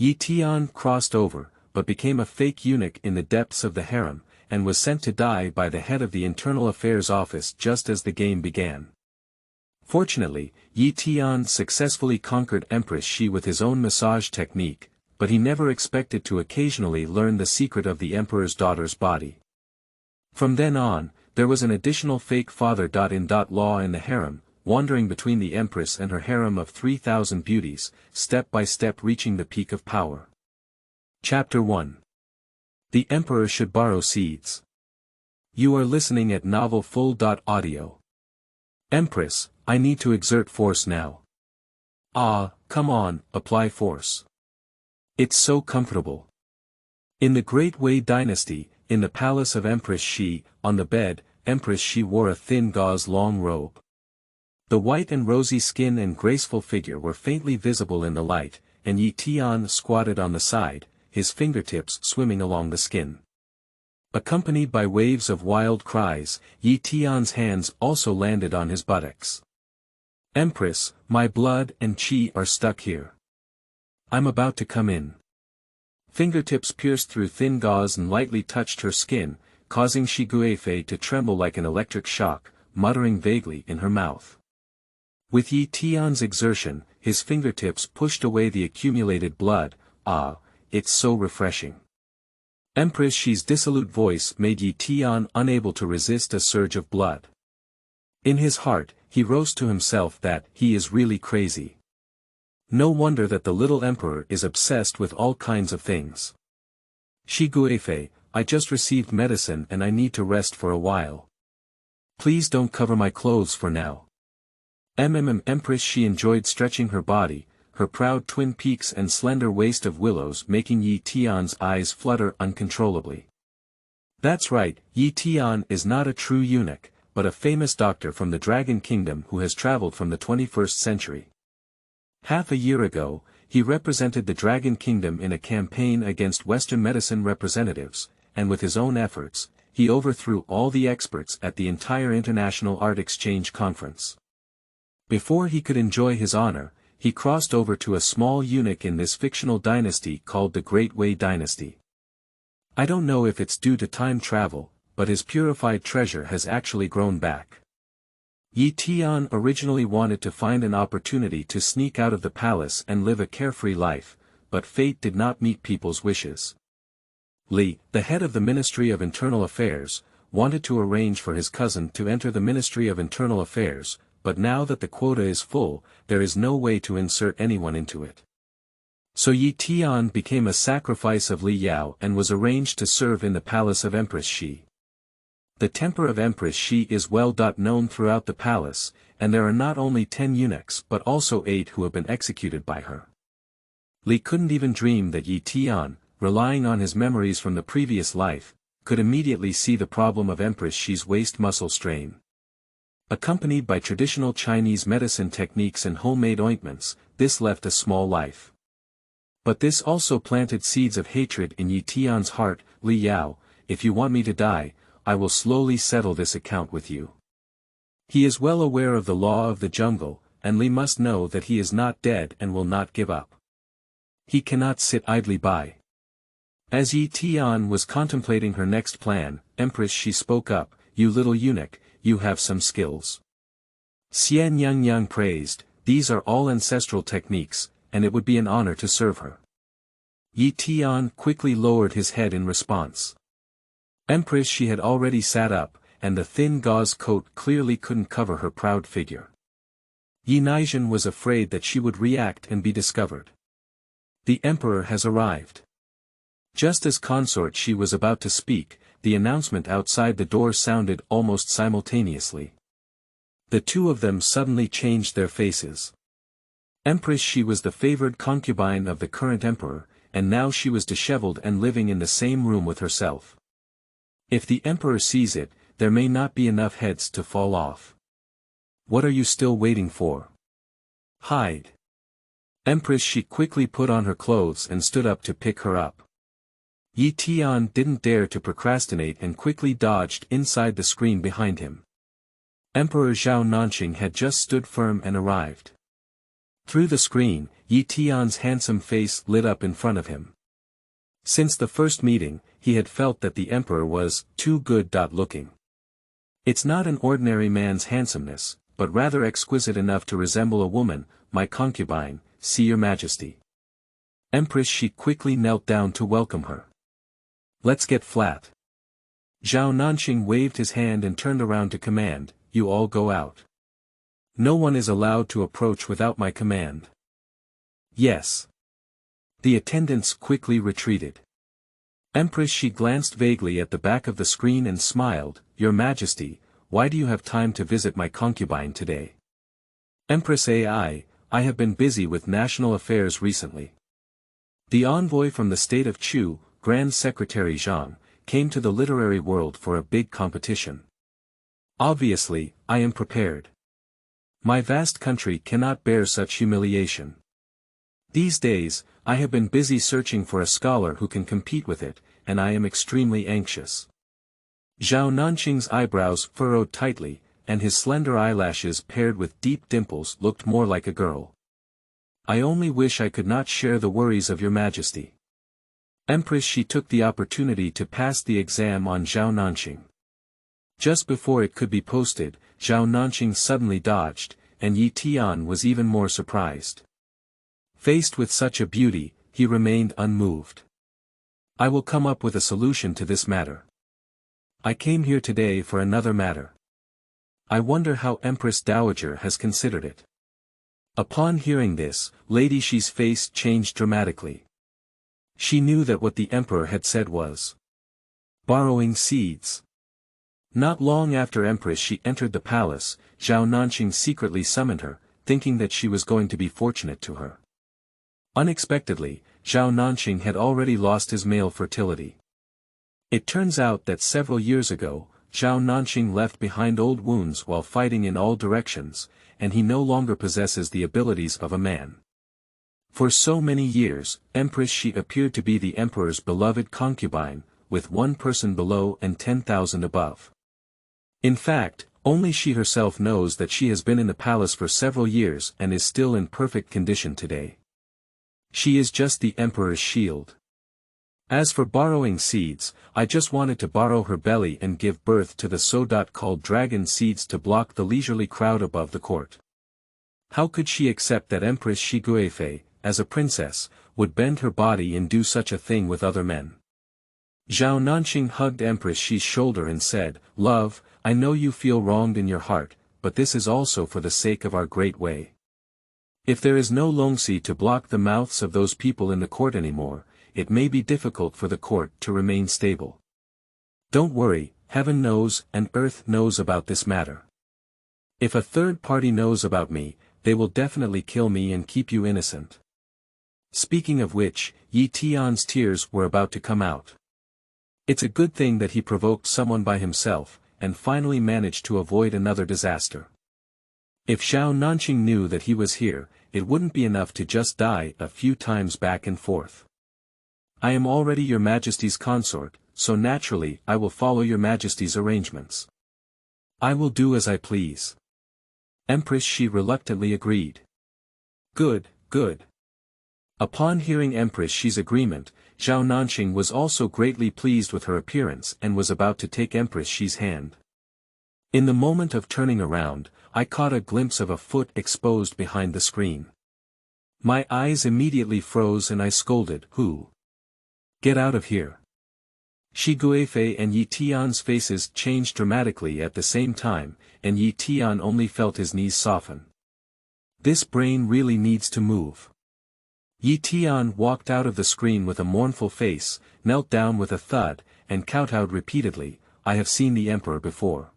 Yi Tian crossed over, but became a fake eunuch in the depths of the harem, and was sent to die by the head of the Internal Affairs Office just as the game began. Fortunately, Yi Tian successfully conquered Empress Xi with his own massage technique, but he never expected to occasionally learn the secret of the emperor's daughter's body. From then on, there was an additional fake father-in-law in the harem, wandering between the empress and her harem of 3,000 beauties, step by step reaching the peak of power. Chapter 1. The Emperor Should Borrow Seeds. You are listening at Novel FUL.audio. Empress, I need to exert force now. Ah, come on, apply force. It's so comfortable. In the Great Wei Dynasty, in the palace of Empress Xi, on the bed, Empress Xi wore a thin gauze long robe. The white and rosy skin and graceful figure were faintly visible in the light, and Yi Tian squatted on the side, his fingertips swimming along the skin. Accompanied by waves of wild cries, Yi Tian's hands also landed on his buttocks. Empress, my blood and qi are stuck here. I'm about to come in. Fingertips pierced through thin gauze and lightly touched her skin, causing Shi Guifei to tremble like an electric shock, muttering vaguely in her mouth. With Yi Tian's exertion, his fingertips pushed away the accumulated blood. Ah, it's so refreshing. Empress Xi's dissolute voice made Yi Tian unable to resist a surge of blood. In his heart, he roasted to himself that he is really crazy. No wonder that the little emperor is obsessed with all kinds of things. Shi Guifei, I just received medicine and I need to rest for a while. Please don't cover my clothes for now. Empress Xi enjoyed stretching her body, her proud twin peaks and slender waist of willows making Yi Tian's eyes flutter uncontrollably. That's right, Yi Tian is not a true eunuch, but a famous doctor from the Dragon Kingdom who has traveled from the 21st century. Half a year ago, he represented the Dragon Kingdom in a campaign against Western medicine representatives, and with his own efforts, he overthrew all the experts at the entire International Art Exchange Conference. Before he could enjoy his honor, he crossed over to a small eunuch in this fictional dynasty called the Great Wei Dynasty. I don't know if it's due to time travel, but his purified treasure has actually grown back. Yi Tian originally wanted to find an opportunity to sneak out of the palace and live a carefree life, but fate did not meet people's wishes. Li, the head of the Ministry of Internal Affairs, wanted to arrange for his cousin to enter the Ministry of Internal Affairs, but now that the quota is full, there is no way to insert anyone into it. So Yi Tian became a sacrifice of Li Yao and was arranged to serve in the palace of Empress Xi. The temper of Empress Xi is well known throughout the palace, and there are not only 10 eunuchs but also 8 who have been executed by her. Li couldn't even dream that Yi Tian, relying on his memories from the previous life, could immediately see the problem of Empress Xi's waist muscle strain. Accompanied by traditional Chinese medicine techniques and homemade ointments, this left a small life. But this also planted seeds of hatred in Yi Tian's heart. Li Yao, if you want me to die, I will slowly settle this account with you. He is well aware of the law of the jungle, and Li must know that he is not dead and will not give up. He cannot sit idly by. As Yi Tian was contemplating her next plan, Empress Xi spoke up, "You little eunuch, you have some skills." Xian Yang praised, "These are all ancestral techniques, and it would be an honor to serve her." Yi Tian quickly lowered his head in response. Empress Xi had already sat up, and the thin gauze coat clearly couldn't cover her proud figure. Yi Nizhen was afraid that she would react and be discovered. The emperor has arrived. Just as consort Xi was about to speak, the announcement outside the door sounded almost simultaneously. The two of them suddenly changed their faces. Empress Xi was the favored concubine of the current emperor, and now she was disheveled and living in the same room with herself. If the emperor sees it, there may not be enough heads to fall off. What are you still waiting for? Hide. Empress Xi quickly put on her clothes and stood up to pick her up. Yi Tian didn't dare to procrastinate and quickly dodged inside the screen behind him. Emperor Zhao Nanqing had just stood firm and arrived. Through the screen, Yi Tian's handsome face lit up in front of him. Since the first meeting, he had felt that the emperor was too good looking. It's not an ordinary man's handsomeness, but rather exquisite enough to resemble a woman, my concubine, see your majesty. Empress Xi quickly knelt down to welcome her. Let's get flat. Zhao Nanxing waved his hand and turned around to command, you all go out. No one is allowed to approach without my command. Yes. The attendants quickly retreated. Empress Xi glanced vaguely at the back of the screen and smiled, Your Majesty, why do you have time to visit my concubine today? Empress Ai, I have been busy with national affairs recently. The envoy from the state of Chu, Grand Secretary Zhang, came to the literary world for a big competition. Obviously, I am prepared. My vast country cannot bear such humiliation. These days, I have been busy searching for a scholar who can compete with it, and I am extremely anxious. Zhao Nanxing's eyebrows furrowed tightly, and his slender eyelashes paired with deep dimples looked more like a girl. I only wish I could not share the worries of your majesty. Empress Xi took the opportunity to pass the exam on Zhao Nanxing. Just before it could be posted, Zhao Nanxing suddenly dodged, and Yi Tian was even more surprised. Faced with such a beauty, he remained unmoved. I will come up with a solution to this matter. I came here today for another matter. I wonder how Empress Dowager has considered it. Upon hearing this, Lady Xi's face changed dramatically. She knew that what the emperor had said was borrowing seeds. Not long after Empress Xi entered the palace, Zhao Nanxing secretly summoned her, thinking that she was going to be fortunate to her. Unexpectedly, Zhao Nanxing had already lost his male fertility. It turns out that several years ago, Zhao Nanxing left behind old wounds while fighting in all directions, and he no longer possesses the abilities of a man. For so many years, Empress Xi appeared to be the emperor's beloved concubine, with 1 person below and 10,000 above. In fact, only she herself knows that she has been in the palace for several years and is still in perfect condition today. She is just the emperor's shield. As for borrowing seeds, I just wanted to borrow her belly and give birth to the so-called dragon seeds to block the leisurely crowd above the court. How could she accept that Empress Xi Guifei, as a princess, would bend her body and do such a thing with other men? Zhao Nanxing hugged Empress Xi's shoulder and said, Love, I know you feel wronged in your heart, but this is also for the sake of our great way. If there is no Longxi to block the mouths of those people in the court anymore, it may be difficult for the court to remain stable. Don't worry, heaven knows and earth knows about this matter. If a third party knows about me, they will definitely kill me and keep you innocent. Speaking of which, Yi Tian's tears were about to come out. It's a good thing that he provoked someone by himself, and finally managed to avoid another disaster. If Zhao Nanxing knew that he was here, it wouldn't be enough to just die a few times back and forth. I am already your majesty's consort, so naturally I will follow your majesty's arrangements. I will do as I please. Empress Xi reluctantly agreed. Good, good. Upon hearing Empress Xi's agreement, Zhao Nanxing was also greatly pleased with her appearance and was about to take Empress Xi's hand. In the moment of turning around, I caught a glimpse of a foot exposed behind the screen. My eyes immediately froze and I scolded, Who? Get out of here. Xi Guifei and Yi Tian's faces changed dramatically at the same time, and Yi Tian only felt his knees soften. This brain really needs to move. Yi Tian walked out of the screen with a mournful face, knelt down with a thud, and kowtowed repeatedly, I have seen the emperor before.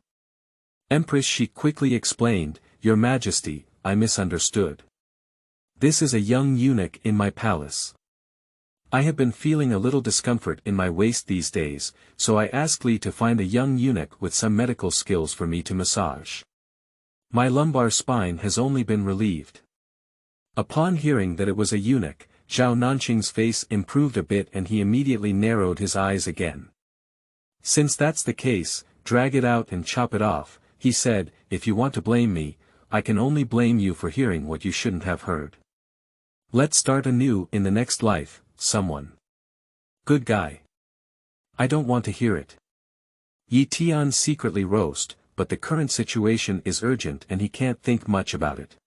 Empress Xi quickly explained, Your Majesty, I misunderstood. This is a young eunuch in my palace. I have been feeling a little discomfort in my waist these days, so I asked Li to find a young eunuch with some medical skills for me to massage. My lumbar spine has only been relieved. Upon hearing that it was a eunuch, Zhao Nanxing's face improved a bit and he immediately narrowed his eyes again. Since that's the case, drag it out and chop it off, he said, if you want to blame me, I can only blame you for hearing what you shouldn't have heard. Let's start anew in the next life, someone. Good guy. I don't want to hear it. Tian secretly roast, but the current situation is urgent and he can't think much about it.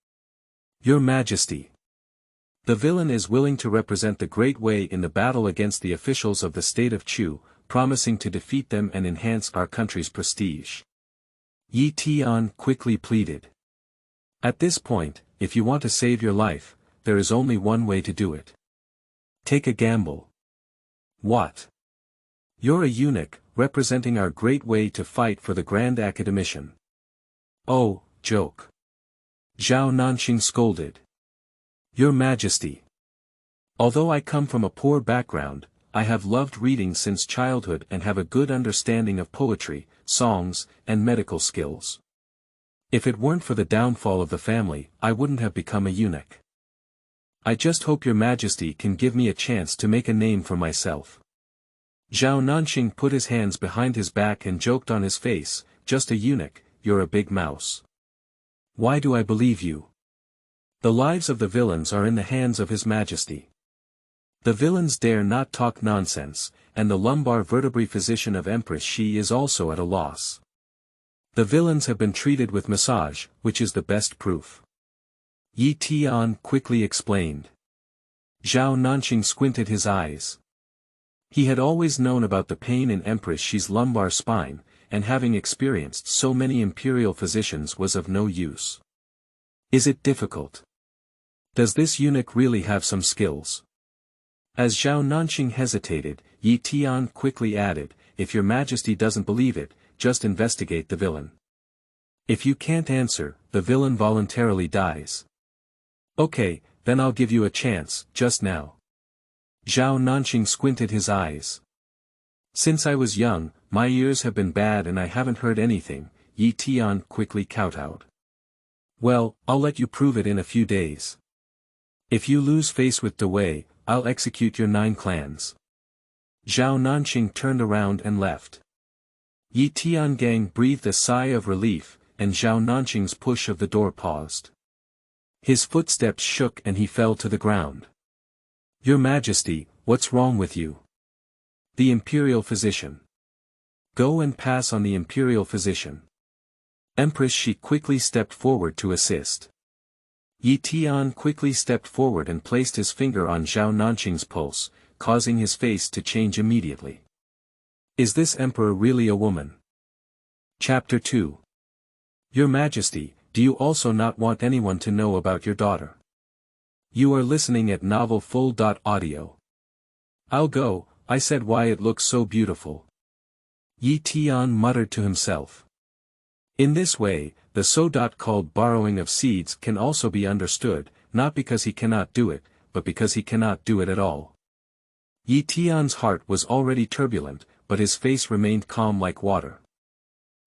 Your Majesty. The villain is willing to represent the Great Wei in the battle against the officials of the state of Chu, promising to defeat them and enhance our country's prestige. Tian quickly pleaded. At this point, if you want to save your life, there is only one way to do it. Take a gamble. What? You're a eunuch, representing our Great Wei to fight for the Grand Academician. Oh, joke. Zhao Nanxing scolded. Your Majesty. Although I come from a poor background, I have loved reading since childhood and have a good understanding of poetry, songs, and medical skills. If it weren't for the downfall of the family, I wouldn't have become a eunuch. I just hope your Majesty can give me a chance to make a name for myself. Zhao Nanxing put his hands behind his back and joked on his face, just a eunuch, you're a big mouse. Why do I believe you? The lives of the villains are in the hands of His Majesty. The villains dare not talk nonsense, and the lumbar vertebrae physician of Empress Xi is also at a loss. The villains have been treated with massage, which is the best proof. Tian quickly explained. Zhao Nanxing squinted his eyes. He had always known about the pain in Empress Xi's lumbar spine, and having experienced so many imperial physicians was of no use. Is it difficult? Does this eunuch really have some skills? As Zhao Nanxing hesitated, Tian quickly added, if your Majesty doesn't believe it, just investigate the villain. If you can't answer, the villain voluntarily dies. Okay, then I'll give you a chance, just now. Zhao Nanxing squinted his eyes. Since I was young, my ears have been bad and I haven't heard anything, Tian quickly kowtowed. Well, I'll let you prove it in a few days. If you lose face with Dewey, I'll execute your 9 clans. Zhao Nanxing turned around and left. Tian Gang breathed a sigh of relief, and Zhao Nanxing's push of the door paused. His footsteps shook and he fell to the ground. Your Majesty, what's wrong with you? The Imperial Physician. Go and pass on the Imperial Physician. Empress Xi quickly stepped forward to assist. Tian quickly stepped forward and placed his finger on Zhao Nanxing's pulse, causing his face to change immediately. Is this emperor really a woman? Chapter 2. Your Majesty, do you also not want anyone to know about your daughter? You are listening at novelfull.audio. I'll go, I said why it looks so beautiful. Tian muttered to himself. In this way, the so-called borrowing of seeds can also be understood, not because he cannot do it, but because he cannot do it at all. Tian's heart was already turbulent, but his face remained calm like water.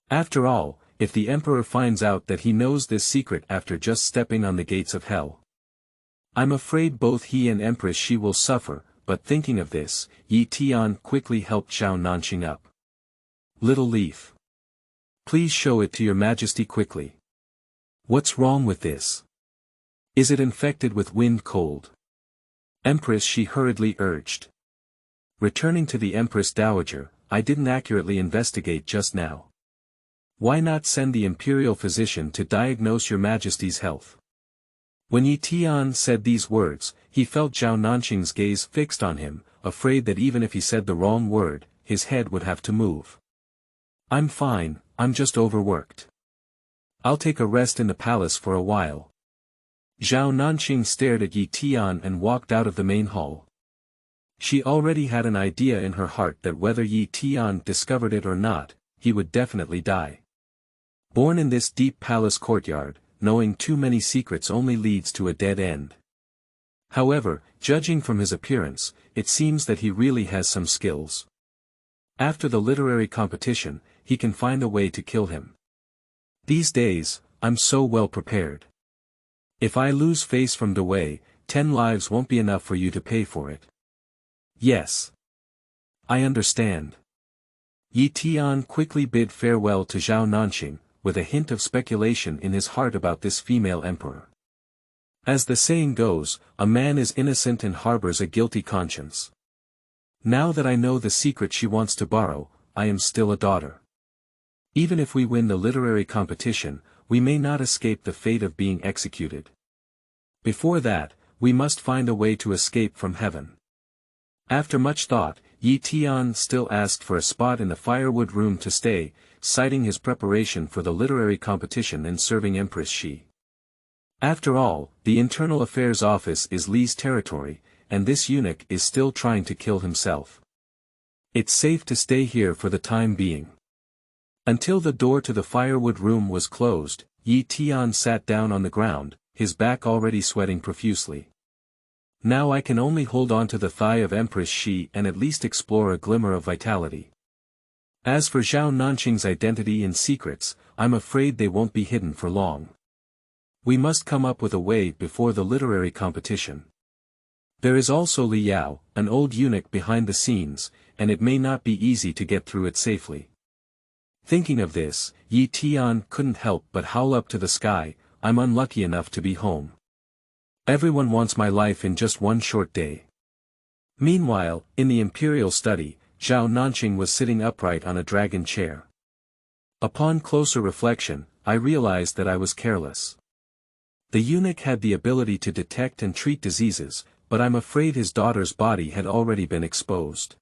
After all, if the emperor finds out that he knows this secret after just stepping on the gates of hell, I'm afraid both he and Empress Xi will suffer, but thinking of this, Tian quickly helped Zhao Nanxing up. Little leaf. Please show it to your Majesty quickly. What's wrong with this? Is it infected with wind cold? Empress Xi hurriedly urged. Returning to the Empress Dowager, I didn't accurately investigate just now. Why not send the Imperial Physician to diagnose your Majesty's health? When Tian said these words, he felt Zhao Nanxing's gaze fixed on him, afraid that even if he said the wrong word, his head would have to move. I'm fine, I'm just overworked. I'll take a rest in the palace for a while. Zhao Nanxing stared at Tian and walked out of the main hall. She already had an idea in her heart that whether Tian discovered it or not, he would definitely die. Born in this deep palace courtyard, knowing too many secrets only leads to a dead end. However, judging from his appearance, it seems that he really has some skills. After the literary competition, he can find a way to kill him. These days, I'm so well prepared. If I lose face from Dewey, 10 lives won't be enough for you to pay for it. Yes. I understand. Tian quickly bid farewell to Zhao Nanxing, with a hint of speculation in his heart about this female emperor. As the saying goes, a man is innocent and harbors a guilty conscience. Now that I know the secret she wants to borrow, I am still a daughter. Even if we win the literary competition, we may not escape the fate of being executed. Before that, we must find a way to escape from heaven. After much thought, Tian still asked for a spot in the firewood room to stay, citing his preparation for the literary competition and serving Empress Xi. After all, the Internal Affairs Office is Li's territory, and this eunuch is still trying to kill himself. It's safe to stay here for the time being. Until the door to the firewood room was closed, Tian sat down on the ground, his back already sweating profusely. Now I can only hold on to the thigh of Empress Xi and at least explore a glimmer of vitality. As for Zhao Nanqing's identity and secrets, I'm afraid they won't be hidden for long. We must come up with a way before the literary competition. There is also Li Yao, an old eunuch behind the scenes, and it may not be easy to get through it safely. Thinking of this, Tian couldn't help but howl up to the sky, I'm unlucky enough to be home. Everyone wants my life in just one short day. Meanwhile, in the imperial study, Zhao Nanqing was sitting upright on a dragon chair. Upon closer reflection, I realized that I was careless. The eunuch had the ability to detect and treat diseases, but I'm afraid his daughter's body had already been exposed.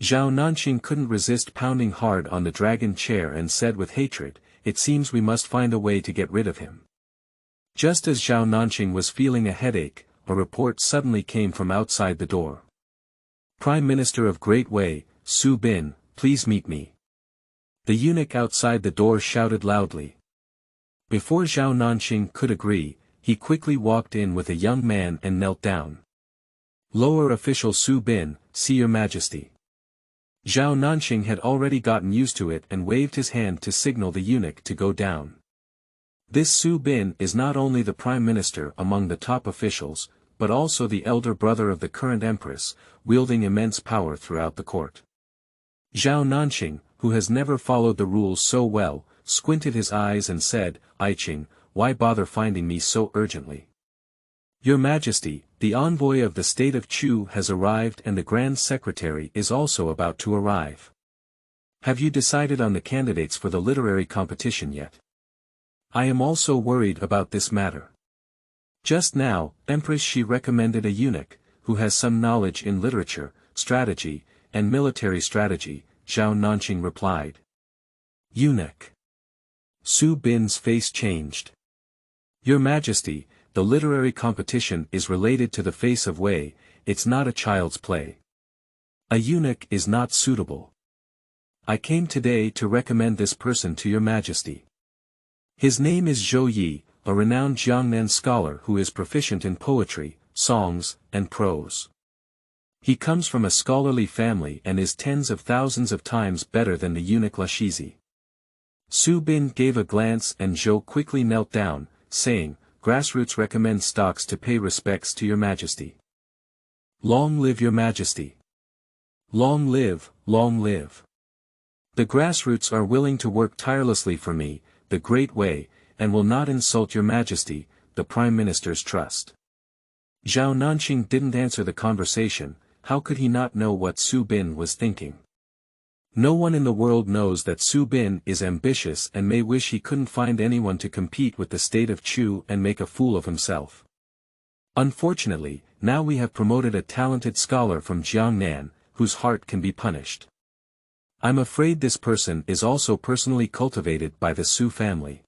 Zhao Nanqing couldn't resist pounding hard on the dragon chair and said with hatred, it seems we must find a way to get rid of him. Just as Zhao Nanqing was feeling a headache, a report suddenly came from outside the door. Prime Minister of Great Wei, Su Bin, please meet me. The eunuch outside the door shouted loudly. Before Zhao Nanqing could agree, he quickly walked in with a young man and knelt down. Lower official Su Bin, see your Majesty. Zhao Nanqing had already gotten used to it and waved his hand to signal the eunuch to go down. This Su Bin is not only the prime minister among the top officials, but also the elder brother of the current empress, wielding immense power throughout the court. Zhao Nanqing, who has never followed the rules so well, squinted his eyes and said, Aiqing, why bother finding me so urgently? Your Majesty, the envoy of the state of Chu has arrived and the Grand Secretary is also about to arrive. Have you decided on the candidates for the literary competition yet? I am also worried about this matter. Just now, Empress Xi recommended a eunuch, who has some knowledge in literature, strategy, and military strategy, Zhao Nanqing replied. Eunuch. Su Bin's face changed. Your Majesty, the literary competition is related to the face of Wei, it's not a child's play. A eunuch is not suitable. I came today to recommend this person to your Majesty. His name is Zhou Yi, a renowned Jiangnan scholar who is proficient in poetry, songs, and prose. He comes from a scholarly family and is tens of thousands of times better than the eunuch Lashizi. Su Bin gave a glance and Zhou quickly knelt down, saying, Grassroots recommends stocks to pay respects to your Majesty. Long live your Majesty. Long live, long live. The grassroots are willing to work tirelessly for me, the Great Wei, and will not insult your Majesty, the Prime Minister's trust. Zhao Nanqing didn't answer the conversation, how could he not know what Su Bin was thinking? No one in the world knows that Su Bin is ambitious and may wish he couldn't find anyone to compete with the state of Chu and make a fool of himself. Unfortunately, now we have promoted a talented scholar from Jiangnan, whose heart can be punished. I'm afraid this person is also personally cultivated by the Su family.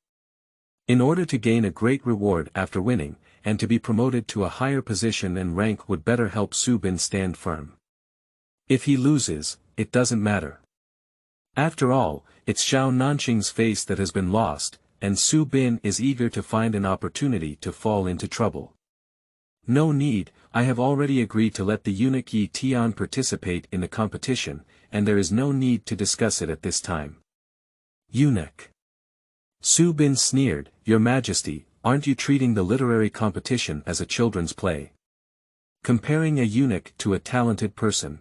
In order to gain a great reward after winning, and to be promoted to a higher position and rank would better help Su Bin stand firm. If he loses, it doesn't matter. After all, it's Zhao Nanqing's face that has been lost, and Su Bin is eager to find an opportunity to fall into trouble. No need, I have already agreed to let the eunuch Tian participate in the competition, and there is no need to discuss it at this time. Eunuch. Su Bin sneered, Your Majesty, aren't you treating the literary competition as a children's play? Comparing a eunuch to a talented person.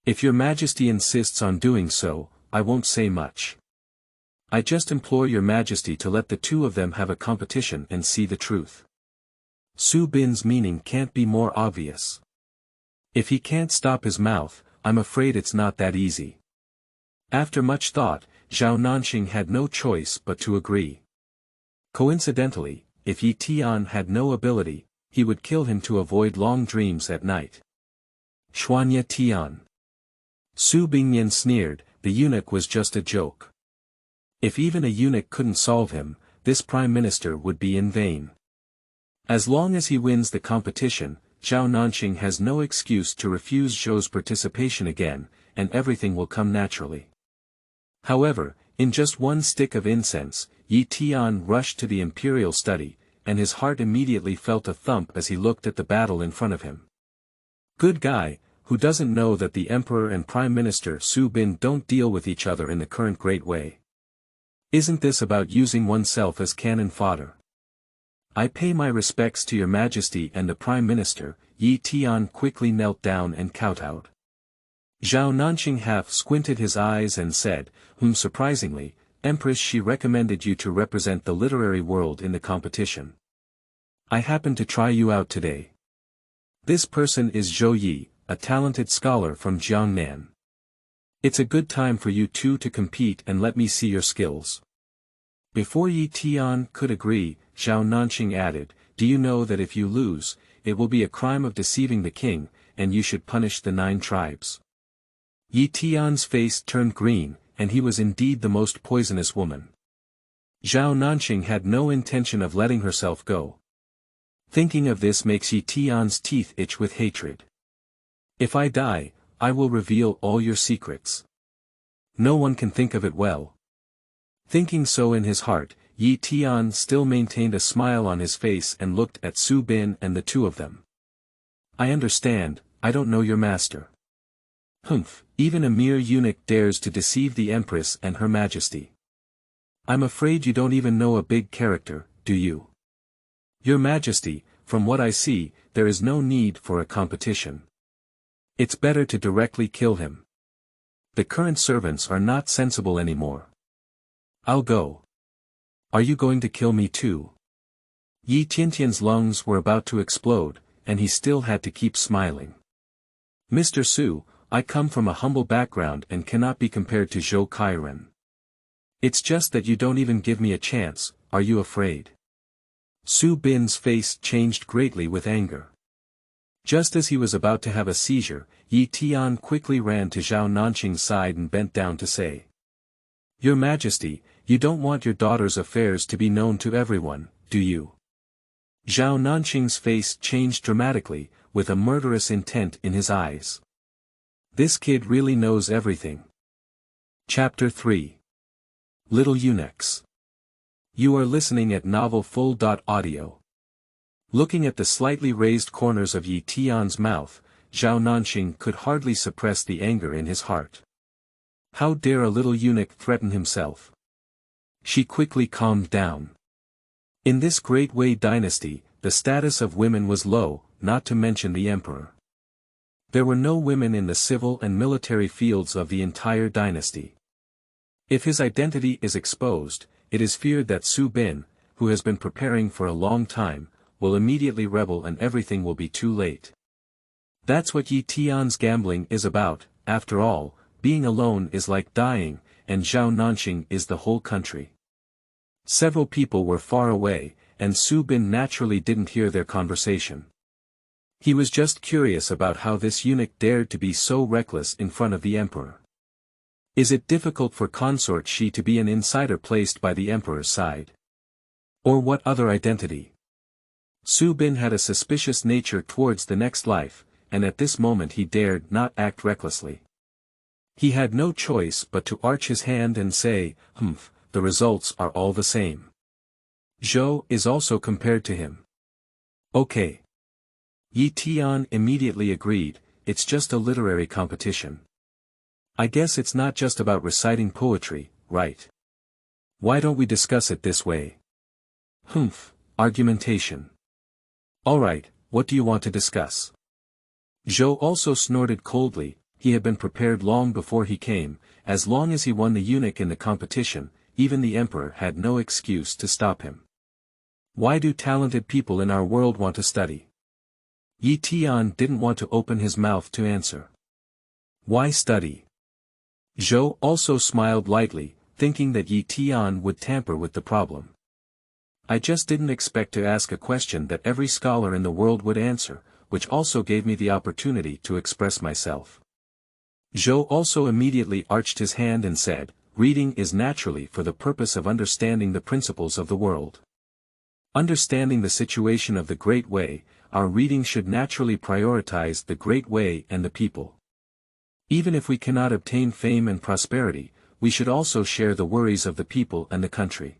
If your Majesty insists on doing so, I won't say much. I just implore your Majesty to let the two of them have a competition and see the truth. Su Bin's meaning can't be more obvious. If he can't stop his mouth, I'm afraid it's not that easy. After much thought, Zhao Nanxing had no choice but to agree. Coincidentally, if Tian had no ability, he would kill him to avoid long dreams at night. Xuanya Tian. Su Bingyan sneered, the eunuch was just a joke. If even a eunuch couldn't solve him, this prime minister would be in vain. As long as he wins the competition, Zhao Nanxing has no excuse to refuse Zhou's participation again, and everything will come naturally. However, in just one stick of incense, Tian rushed to the imperial study, and his heart immediately felt a thump as he looked at the battle in front of him. Good guy, who doesn't know that the emperor and prime minister Su Bin don't deal with each other in the current great way? Isn't this about using oneself as cannon fodder? I pay my respects to your majesty and the prime minister. Tian quickly knelt down and kowtowed. Zhao Nanxing half squinted his eyes and said, surprisingly, Empress Xi recommended you to represent the literary world in the competition. I happen to try you out today. This person is Zhou Yi, a talented scholar from Jiangnan. It's a good time for you two to compete and let me see your skills. Before Tian could agree, Zhao Nanxing added, do you know that if you lose, it will be a crime of deceiving the king, and you should punish the 9 tribes. Tian's face turned green, and he was indeed the most poisonous woman. Zhao Nanxing had no intention of letting herself go. Thinking of this makes Tian's teeth itch with hatred. If I die, I will reveal all your secrets. No one can think of it well. Thinking so in his heart, Tian still maintained a smile on his face and looked at Su Bin and the two of them. I understand, I don't know your master. Even a mere eunuch dares to deceive the Empress and her Majesty. I'm afraid you don't even know a big character, do you? Your Majesty, from what I see, there is no need for a competition. It's better to directly kill him. The current servants are not sensible anymore. I'll go. Are you going to kill me too? Tian's lungs were about to explode, and he still had to keep smiling. Mr. Su, I come from a humble background and cannot be compared to Zhou Kairen. It's just that you don't even give me a chance, are you afraid? Su Bin's face changed greatly with anger. Just as he was about to have a seizure, Tian quickly ran to Zhao Nanxing's side and bent down to say. Your Majesty, you don't want your daughter's affairs to be known to everyone, do you? Zhao Nanxing's face changed dramatically, with a murderous intent in his eyes. This kid really knows everything. Chapter 3. Little Eunuchs. You are listening at Novel FUL. Audio. Looking at the slightly raised corners of Tian's mouth, Zhao Nanxing could hardly suppress the anger in his heart. How dare a little eunuch threaten himself? She quickly calmed down. In this great Wei dynasty, the status of women was low, not to mention the emperor. There were no women in the civil and military fields of the entire dynasty. If his identity is exposed, it is feared that Su Bin, who has been preparing for a long time, will immediately rebel and everything will be too late. That's what Tian's gambling is about. After all, being alone is like dying, and Zhao Nanxing is the whole country. Several people were far away, and Su Bin naturally didn't hear their conversation. He was just curious about how this eunuch dared to be so reckless in front of the emperor. Is it difficult for consort Xi to be an insider placed by the emperor's side? Or what other identity? Su Bin had a suspicious nature towards the next life, and at this moment he dared not act recklessly. He had no choice but to arch his hand and say, the results are all the same. Zhou is also compared to him. Okay. Tian immediately agreed, it's just a literary competition. I guess it's not just about reciting poetry, right? Why don't we discuss it this way? Argumentation. Alright, what do you want to discuss? Zhou also snorted coldly. He had been prepared long before he came. As long as he won the eunuch in the competition, even the emperor had no excuse to stop him. Why do talented people in our world want to study? Tian didn't want to open his mouth to answer. Why study? Zhou also smiled lightly, thinking that Tian would tamper with the problem. I just didn't expect to ask a question that every scholar in the world would answer, which also gave me the opportunity to express myself. Zhou also immediately arched his hand and said, reading is naturally for the purpose of understanding the principles of the world. Understanding the situation of the Great Way, our reading should naturally prioritize the Great Way and the people. Even if we cannot obtain fame and prosperity, we should also share the worries of the people and the country.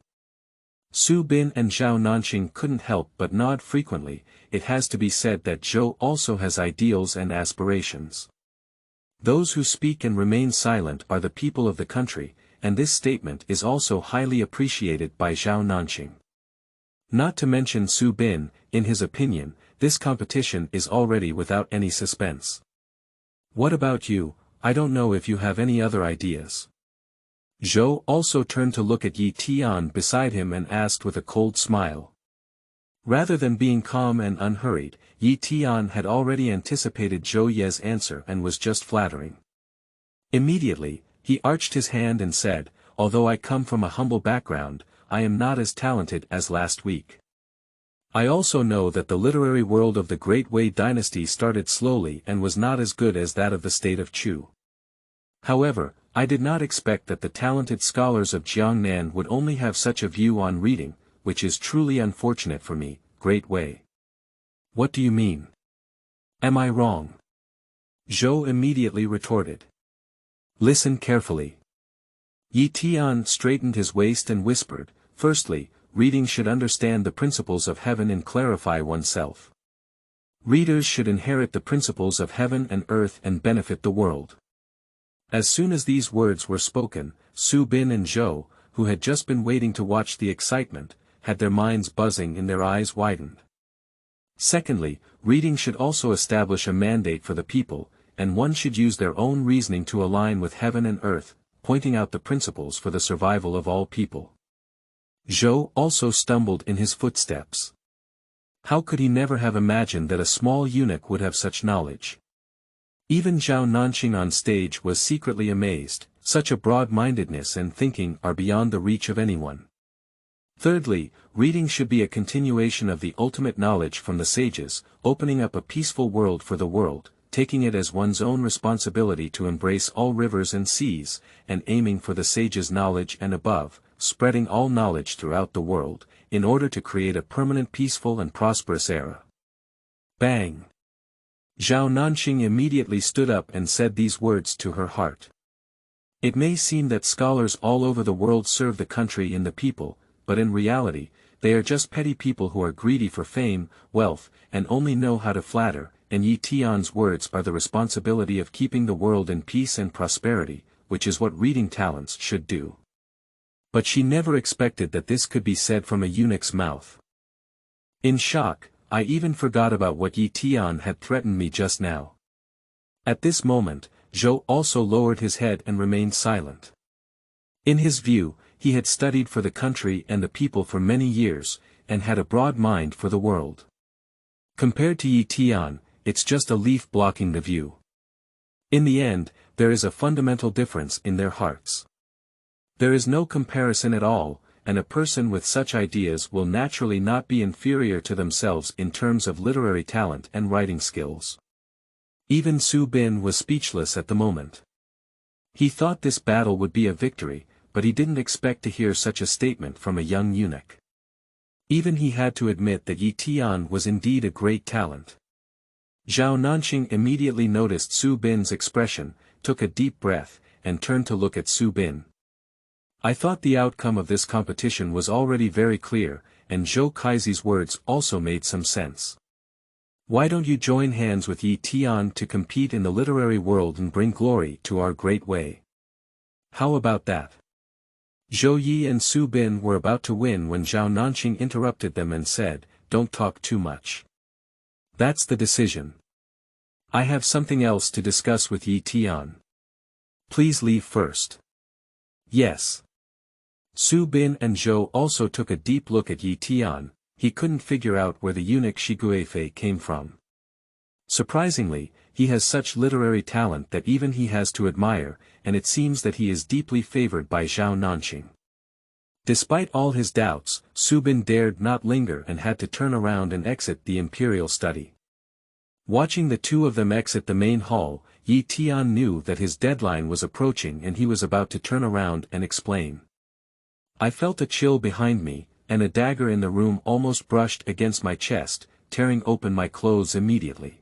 Su Bin and Zhao Nanxing couldn't help but nod frequently. It has to be said that Zhou also has ideals and aspirations. Those who speak and remain silent are the people of the country, and this statement is also highly appreciated by Zhao Nanxing. Not to mention Su Bin, in his opinion, this competition is already without any suspense. What about you? I don't know if you have any other ideas. Zhou also turned to look at Yi Tian beside him and asked with a cold smile. Rather than being calm and unhurried, Yi Tian had already anticipated Zhou Ye's answer and was just flattering. Immediately, he arched his hand and said, although I come from a humble background, I am not as talented as last week. I also know that the literary world of the Great Wei dynasty started slowly and was not as good as that of the state of Chu. However, I did not expect that the talented scholars of Jiangnan would only have such a view on reading, which is truly unfortunate for me, Great Wei. What do you mean? Am I wrong? Zhou immediately retorted. Listen carefully. Yi Tian straightened his waist and whispered, firstly, reading should understand the principles of heaven and clarify oneself. Readers should inherit the principles of heaven and earth and benefit the world. As soon as these words were spoken, Su Bin and Zhou, who had just been waiting to watch the excitement, had their minds buzzing and their eyes widened. Secondly, reading should also establish a mandate for the people, and one should use their own reasoning to align with heaven and earth, pointing out the principles for the survival of all people. Zhou also stumbled in his footsteps. How could he never have imagined that a small eunuch would have such knowledge? Even Zhao Nanxing on stage was secretly amazed. Such a broad-mindedness and thinking are beyond the reach of anyone. Thirdly, reading should be a continuation of the ultimate knowledge from the sages, opening up a peaceful world for the world, taking it as one's own responsibility to embrace all rivers and seas, and aiming for the sages' knowledge and above, spreading all knowledge throughout the world, in order to create a permanent peaceful and prosperous era. Bang! Zhao Nanxing immediately stood up and said these words to her heart. It may seem that scholars all over the world serve the country and the people, but in reality, they are just petty people who are greedy for fame, wealth, and only know how to flatter, and Yi Tian's words are the responsibility of keeping the world in peace and prosperity, which is what reading talents should do. But she never expected that this could be said from a eunuch's mouth. In shock, I even forgot about what Yi Tian had threatened me just now. At this moment, Zhou also lowered his head and remained silent. In his view, he had studied for the country and the people for many years, and had a broad mind for the world. Compared to Yi Tian, it's just a leaf blocking the view. In the end, there is a fundamental difference in their hearts. There is no comparison at all, and a person with such ideas will naturally not be inferior to themselves in terms of literary talent and writing skills. Even Su Bin was speechless at the moment. He thought this battle would be a victory, but he didn't expect to hear such a statement from a young eunuch. Even he had to admit that Yi Tian was indeed a great talent. Zhao Nanxing immediately noticed Su Bin's expression, took a deep breath, and turned to look at Su Bin. I thought the outcome of this competition was already very clear, and Zhou Kaizi's words also made some sense. Why don't you join hands with Yi Tian to compete in the literary world and bring glory to our Great Wei? How about that? Zhou Yi and Su Bin were about to win when Zhao Nanxing interrupted them and said, "Don't talk too much. That's the decision. I have something else to discuss with Yi Tian. Please leave first." Yes. Su Bin and Zhou also took a deep look at Yi Tian, he couldn't figure out where the eunuch Shiguefei came from. Surprisingly, he has such literary talent that even he has to admire, and it seems that he is deeply favored by Zhao Nanxing. Despite all his doubts, Su Bin dared not linger and had to turn around and exit the imperial study. Watching the two of them exit the main hall, Tian knew that his deadline was approaching and he was about to turn around and explain. I felt a chill behind me, and a dagger in the room almost brushed against my chest, tearing open my clothes immediately.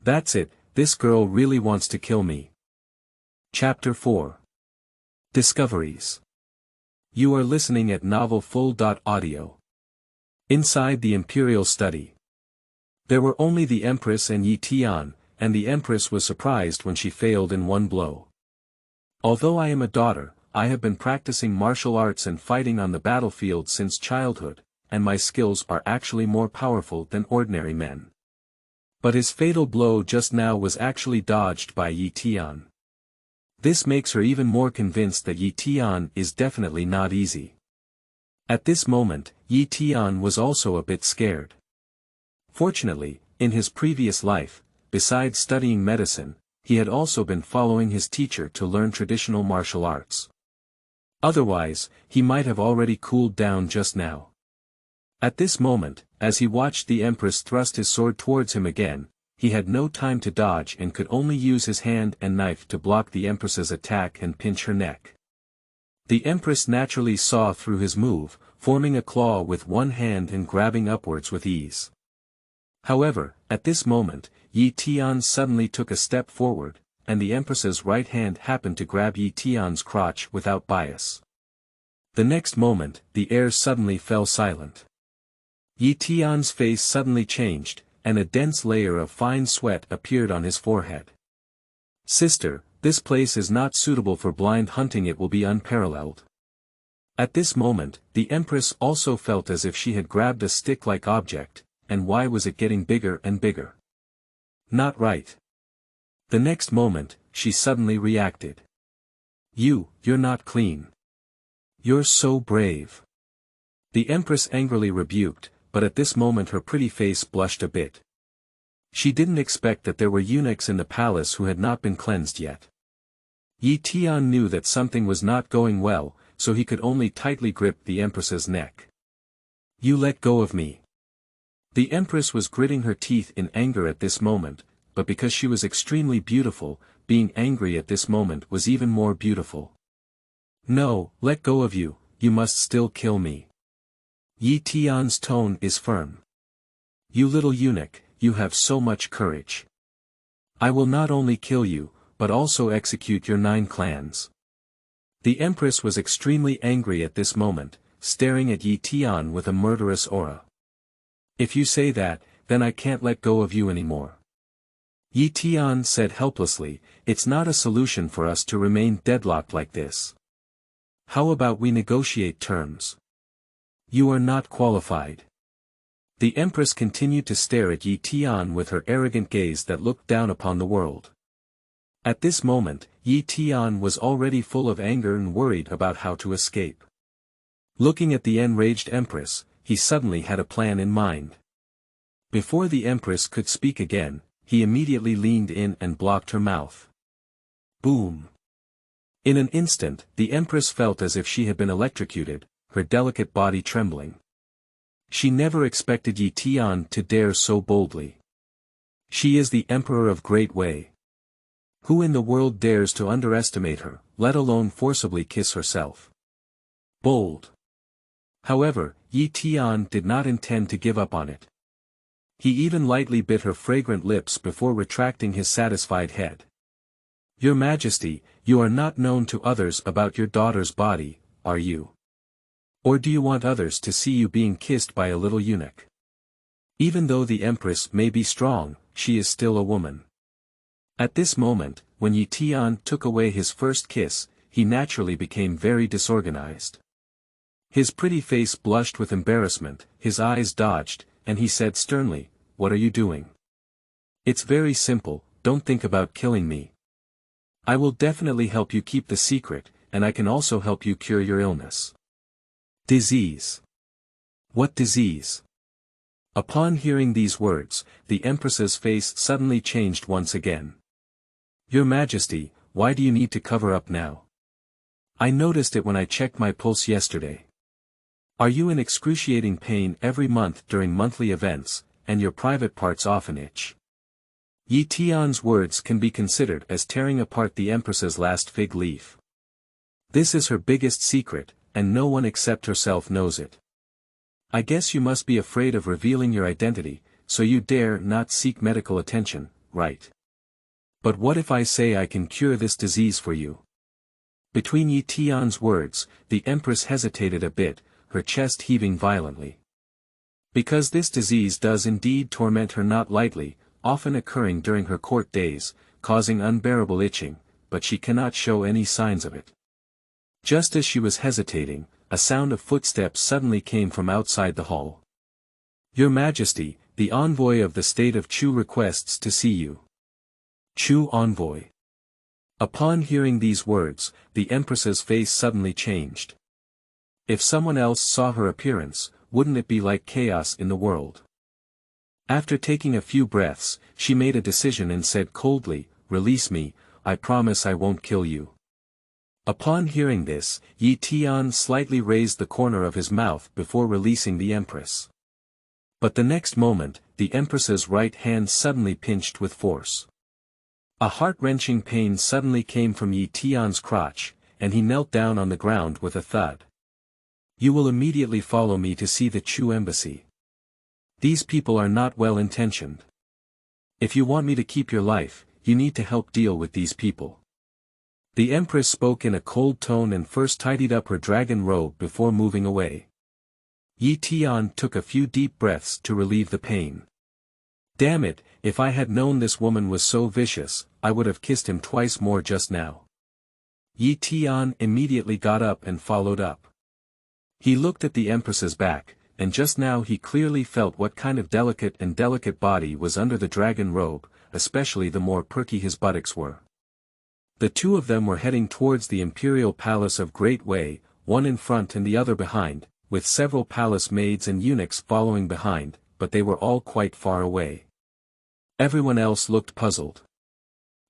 That's it, this girl really wants to kill me. Chapter 4. Discoveries. You are listening at Novel FUL.audio. Inside the imperial study. There were only the Empress and Tian, and the Empress was surprised when she failed in one blow. Although I am a daughter, I have been practicing martial arts and fighting on the battlefield since childhood, and my skills are actually more powerful than ordinary men. But his fatal blow just now was actually dodged by Tian. This makes her even more convinced that Tian is definitely not easy. At this moment, Tian was also a bit scared. Fortunately, in his previous life, besides studying medicine, he had also been following his teacher to learn traditional martial arts. Otherwise, he might have already cooled down just now. At this moment, as he watched the Empress thrust his sword towards him again, he had no time to dodge and could only use his hand and knife to block the Empress's attack and pinch her neck. The Empress naturally saw through his move, forming a claw with one hand and grabbing upwards with ease. However, at this moment, Tian suddenly took a step forward, and the Empress's right hand happened to grab Tian's crotch without bias. The next moment, the air suddenly fell silent. Tian's face suddenly changed, and a dense layer of fine sweat appeared on his forehead. Sister, this place is not suitable for blind hunting, it will be unparalleled. At this moment, the Empress also felt as if she had grabbed a stick-like object, and why was it getting bigger and bigger? Not right. The next moment, she suddenly reacted. You're not clean. You're so brave. The Empress angrily rebuked, but at this moment her pretty face blushed a bit. She didn't expect that there were eunuchs in the palace who had not been cleansed yet. Tian knew that something was not going well, so he could only tightly grip the Empress's neck. You let go of me. The Empress was gritting her teeth in anger at this moment, but because she was extremely beautiful, being angry at this moment was even more beautiful. No, let go of you, you must still kill me. Tian's tone is firm. You little eunuch, you have so much courage. I will not only kill you, but also execute your 9 clans. The Empress was extremely angry at this moment, staring at Tian with a murderous aura. If you say that, then I can't let go of you anymore. Tian said helplessly, it's not a solution for us to remain deadlocked like this. How about we negotiate terms? You are not qualified. The Empress continued to stare at Tian with her arrogant gaze that looked down upon the world. At this moment, Tian was already full of anger and worried about how to escape. Looking at the enraged Empress, he suddenly had a plan in mind. Before the Empress could speak again, he immediately leaned in and blocked her mouth. Boom! In an instant, the Empress felt as if she had been electrocuted, her delicate body trembling. She never expected Tian to dare so boldly. She is the Emperor of Great Wei. Who in the world dares to underestimate her, let alone forcibly kiss herself? Bold. However, Tian did not intend to give up on it. He even lightly bit her fragrant lips before retracting his satisfied head. Your Majesty, you are not known to others about your daughter's body, are you? Or do you want others to see you being kissed by a little eunuch? Even though the Empress may be strong, she is still a woman. At this moment, when Tian took away his first kiss, he naturally became very disorganized. His pretty face blushed with embarrassment, his eyes dodged, and he said sternly, What are you doing? It's very simple, don't think about killing me. I will definitely help you keep the secret, and I can also help you cure your illness. Disease. What disease? Upon hearing these words, the Empress's face suddenly changed once again. Your Majesty, why do you need to cover up now? I noticed it when I checked my pulse yesterday. Are you in excruciating pain every month during monthly events, and your private parts often itch? Yi Tian's words can be considered as tearing apart the Empress's last fig leaf. This is her biggest secret, and no one except herself knows it. I guess you must be afraid of revealing your identity, so you dare not seek medical attention, right? But what if I say I can cure this disease for you? Between Yi Tian's words, the Empress hesitated a bit, her chest heaving violently. Because this disease does indeed torment her not lightly, often occurring during her court days, causing unbearable itching, but she cannot show any signs of it. Just as she was hesitating, a sound of footsteps suddenly came from outside the hall. Your Majesty, the envoy of the state of Chu requests to see you. Chu envoy. Upon hearing these words, the Empress's face suddenly changed. If someone else saw her appearance, wouldn't it be like chaos in the world? After taking a few breaths, she made a decision and said coldly, "Release me, I promise I won't kill you." Upon hearing this, Yi Tian slightly raised the corner of his mouth before releasing the Empress. But the next moment, the Empress's right hand suddenly pinched with force. A heart-wrenching pain suddenly came from Yi Tian's crotch, and he knelt down on the ground with a thud. You will immediately follow me to see the Chu embassy. These people are not well-intentioned. If you want me to keep your life, you need to help deal with these people. The Empress spoke in a cold tone and first tidied up her dragon robe before moving away. Yi Tian took a few deep breaths to relieve the pain. Damn it, if I had known this woman was so vicious, I would have kissed him twice more just now. Yi Tian immediately got up and followed up. He looked at the Empress's back, and just now he clearly felt what kind of delicate body was under the dragon robe, especially the more perky his buttocks were. The two of them were heading towards the imperial palace of Great Wei, one in front and the other behind, with several palace maids and eunuchs following behind, but they were all quite far away. Everyone else looked puzzled.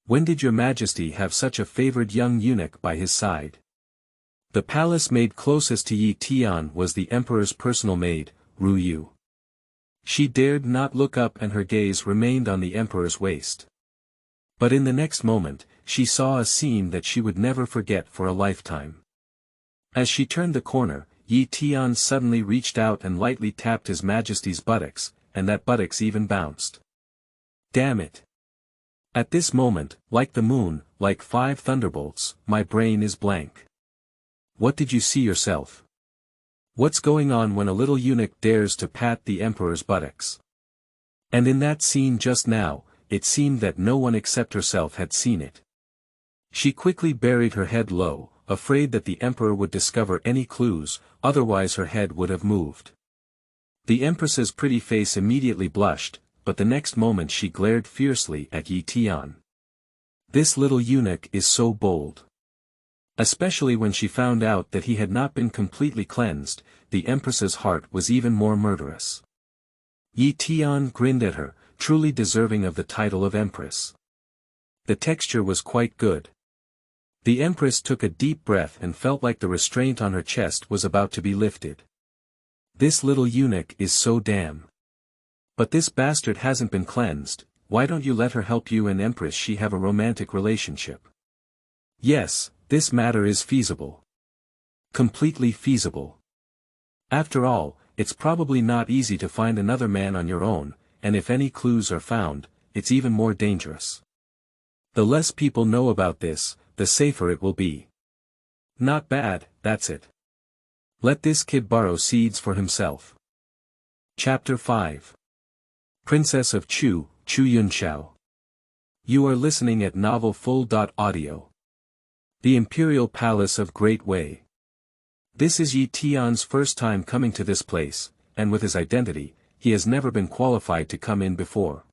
When did your Majesty have such a favored young eunuch by his side? The palace maid closest to Yi Tian was the Emperor's personal maid, Ru Yu. She dared not look up and her gaze remained on the Emperor's waist. But in the next moment, she saw a scene that she would never forget for a lifetime. As she turned the corner, Yi Tian suddenly reached out and lightly tapped His Majesty's buttocks, and that buttocks even bounced. Damn it! At this moment, like the moon, like 5 thunderbolts, my brain is blank. What did you see yourself? What's going on when a little eunuch dares to pat the Emperor's buttocks? And in that scene just now, it seemed that no one except herself had seen it. She quickly buried her head low, afraid that the Emperor would discover any clues, otherwise her head would have moved. The Empress's pretty face immediately blushed, but the next moment she glared fiercely at Yi Tian. This little eunuch is so bold. Especially when she found out that he had not been completely cleansed, the Empress's heart was even more murderous. Yi Tian grinned at her, truly deserving of the title of Empress. The texture was quite good. The Empress took a deep breath and felt like the restraint on her chest was about to be lifted. This little eunuch is so damn. But this bastard hasn't been cleansed, why don't you let her help you and Empress Xi have a romantic relationship? Yes, this matter is feasible. Completely feasible. After all, it's probably not easy to find another man on your own, and if any clues are found, it's even more dangerous. The less people know about this, the safer it will be. Not bad, that's it. Let this kid borrow seeds for himself. Chapter 5. Princess of Chu, Yunxiao. You are listening at novelfull.audio. The Imperial Palace of Great Wei. This is Yi Tian's first time coming to this place, and with his identity, he has never been qualified to come in before.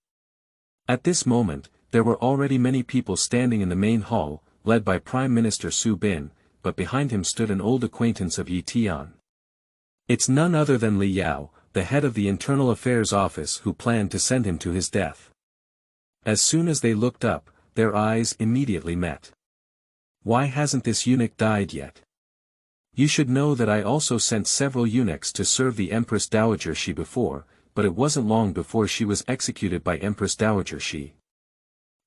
At this moment, there were already many people standing in the main hall, led by Prime Minister Su Bin, but behind him stood an old acquaintance of Yi Tian. It's none other than Li Yao, the head of the Internal Affairs Office who planned to send him to his death. As soon as they looked up, their eyes immediately met. Why hasn't this eunuch died yet? You should know that I also sent several eunuchs to serve the Empress Dowager Xi before, but it wasn't long before she was executed by Empress Dowager Xi.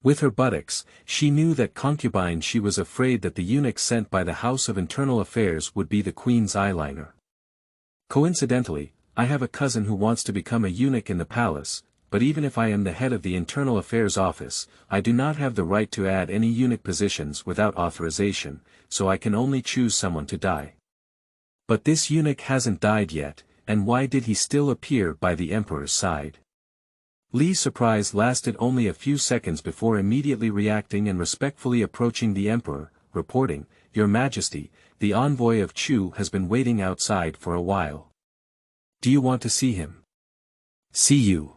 With her buttocks, she knew that concubine she was afraid that the eunuch sent by the House of Internal Affairs would be the Queen's eyeliner. Coincidentally, I have a cousin who wants to become a eunuch in the palace, but even if I am the head of the Internal Affairs Office, I do not have the right to add any eunuch positions without authorization, so I can only choose someone to die. But this eunuch hasn't died yet, and why did he still appear by the emperor's side? Li's surprise lasted only a few seconds before immediately reacting and respectfully approaching the emperor, reporting, "Your Majesty, the envoy of Chu has been waiting outside for a while. Do you want to see him?" "See you?"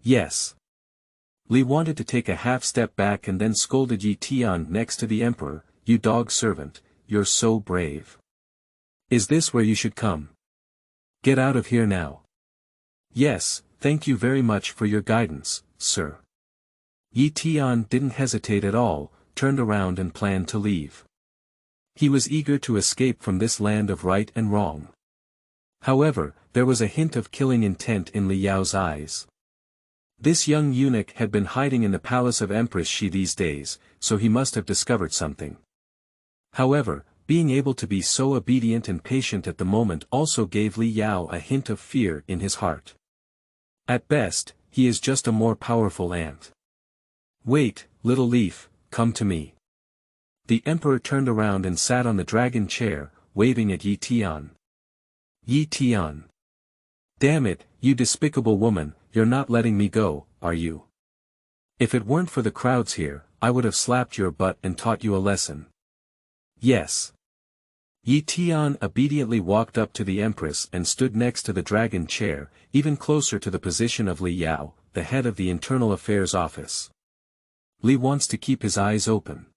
"Yes." Li wanted to take a half step back and then scolded Tian next to the emperor, "You dog servant, you're so brave. Is this where you should come? Get out of here now." "Yes, thank you very much for your guidance, sir." Tian didn't hesitate at all, turned around and planned to leave. He was eager to escape from this land of right and wrong. However, there was a hint of killing intent in Li Yao's eyes. This young eunuch had been hiding in the palace of Empress Xi these days, so he must have discovered something. However, being able to be so obedient and patient at the moment also gave Li Yao a hint of fear in his heart. At best, he is just a more powerful ant. "Wait, little leaf, come to me." The emperor turned around and sat on the dragon chair, waving at Tian. Tian. "Damn it, you despicable woman, you're not letting me go, are you? If it weren't for the crowds here, I would have slapped your butt and taught you a lesson." "Yes." Tian obediently walked up to the empress and stood next to the dragon chair, even closer to the position of Li Yao, the head of the Internal Affairs Office. Li wants to keep his eyes open.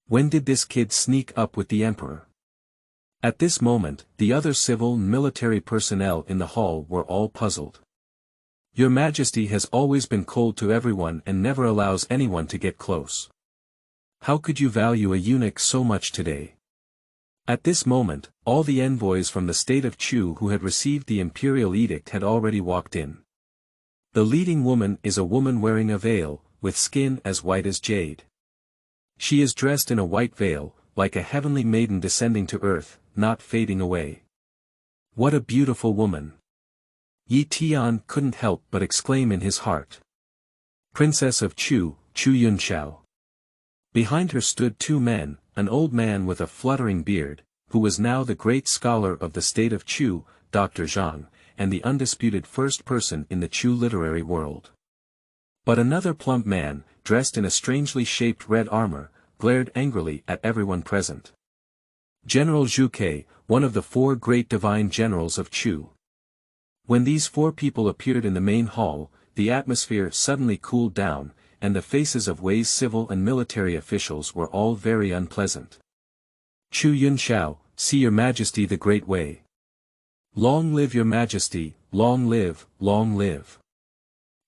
When did this kid sneak up with the emperor? At this moment, the other civil and military personnel in the hall were all puzzled. "Your Majesty has always been cold to everyone and never allows anyone to get close. How could you value a eunuch so much today?" At this moment, all the envoys from the state of Chu who had received the imperial edict had already walked in. The leading woman is a woman wearing a veil, with skin as white as jade. She is dressed in a white veil, like a heavenly maiden descending to earth, not fading away. What a beautiful woman! Tian couldn't help but exclaim in his heart. Princess of Chu, Yunxiao. Behind her stood two men, an old man with a fluttering beard, who was now the great scholar of the state of Chu, Dr. Zhang, and the undisputed first person in the Chu literary world. But another plump man, dressed in a strangely shaped red armor, glared angrily at everyone present. General Zhu, one of the four great divine generals of Chu. When these four people appeared in the main hall, the atmosphere suddenly cooled down, and the faces of Wei's civil and military officials were all very unpleasant. "Chu Yunxiao, see your Majesty the Great Wei. Long live your Majesty, long live, long live."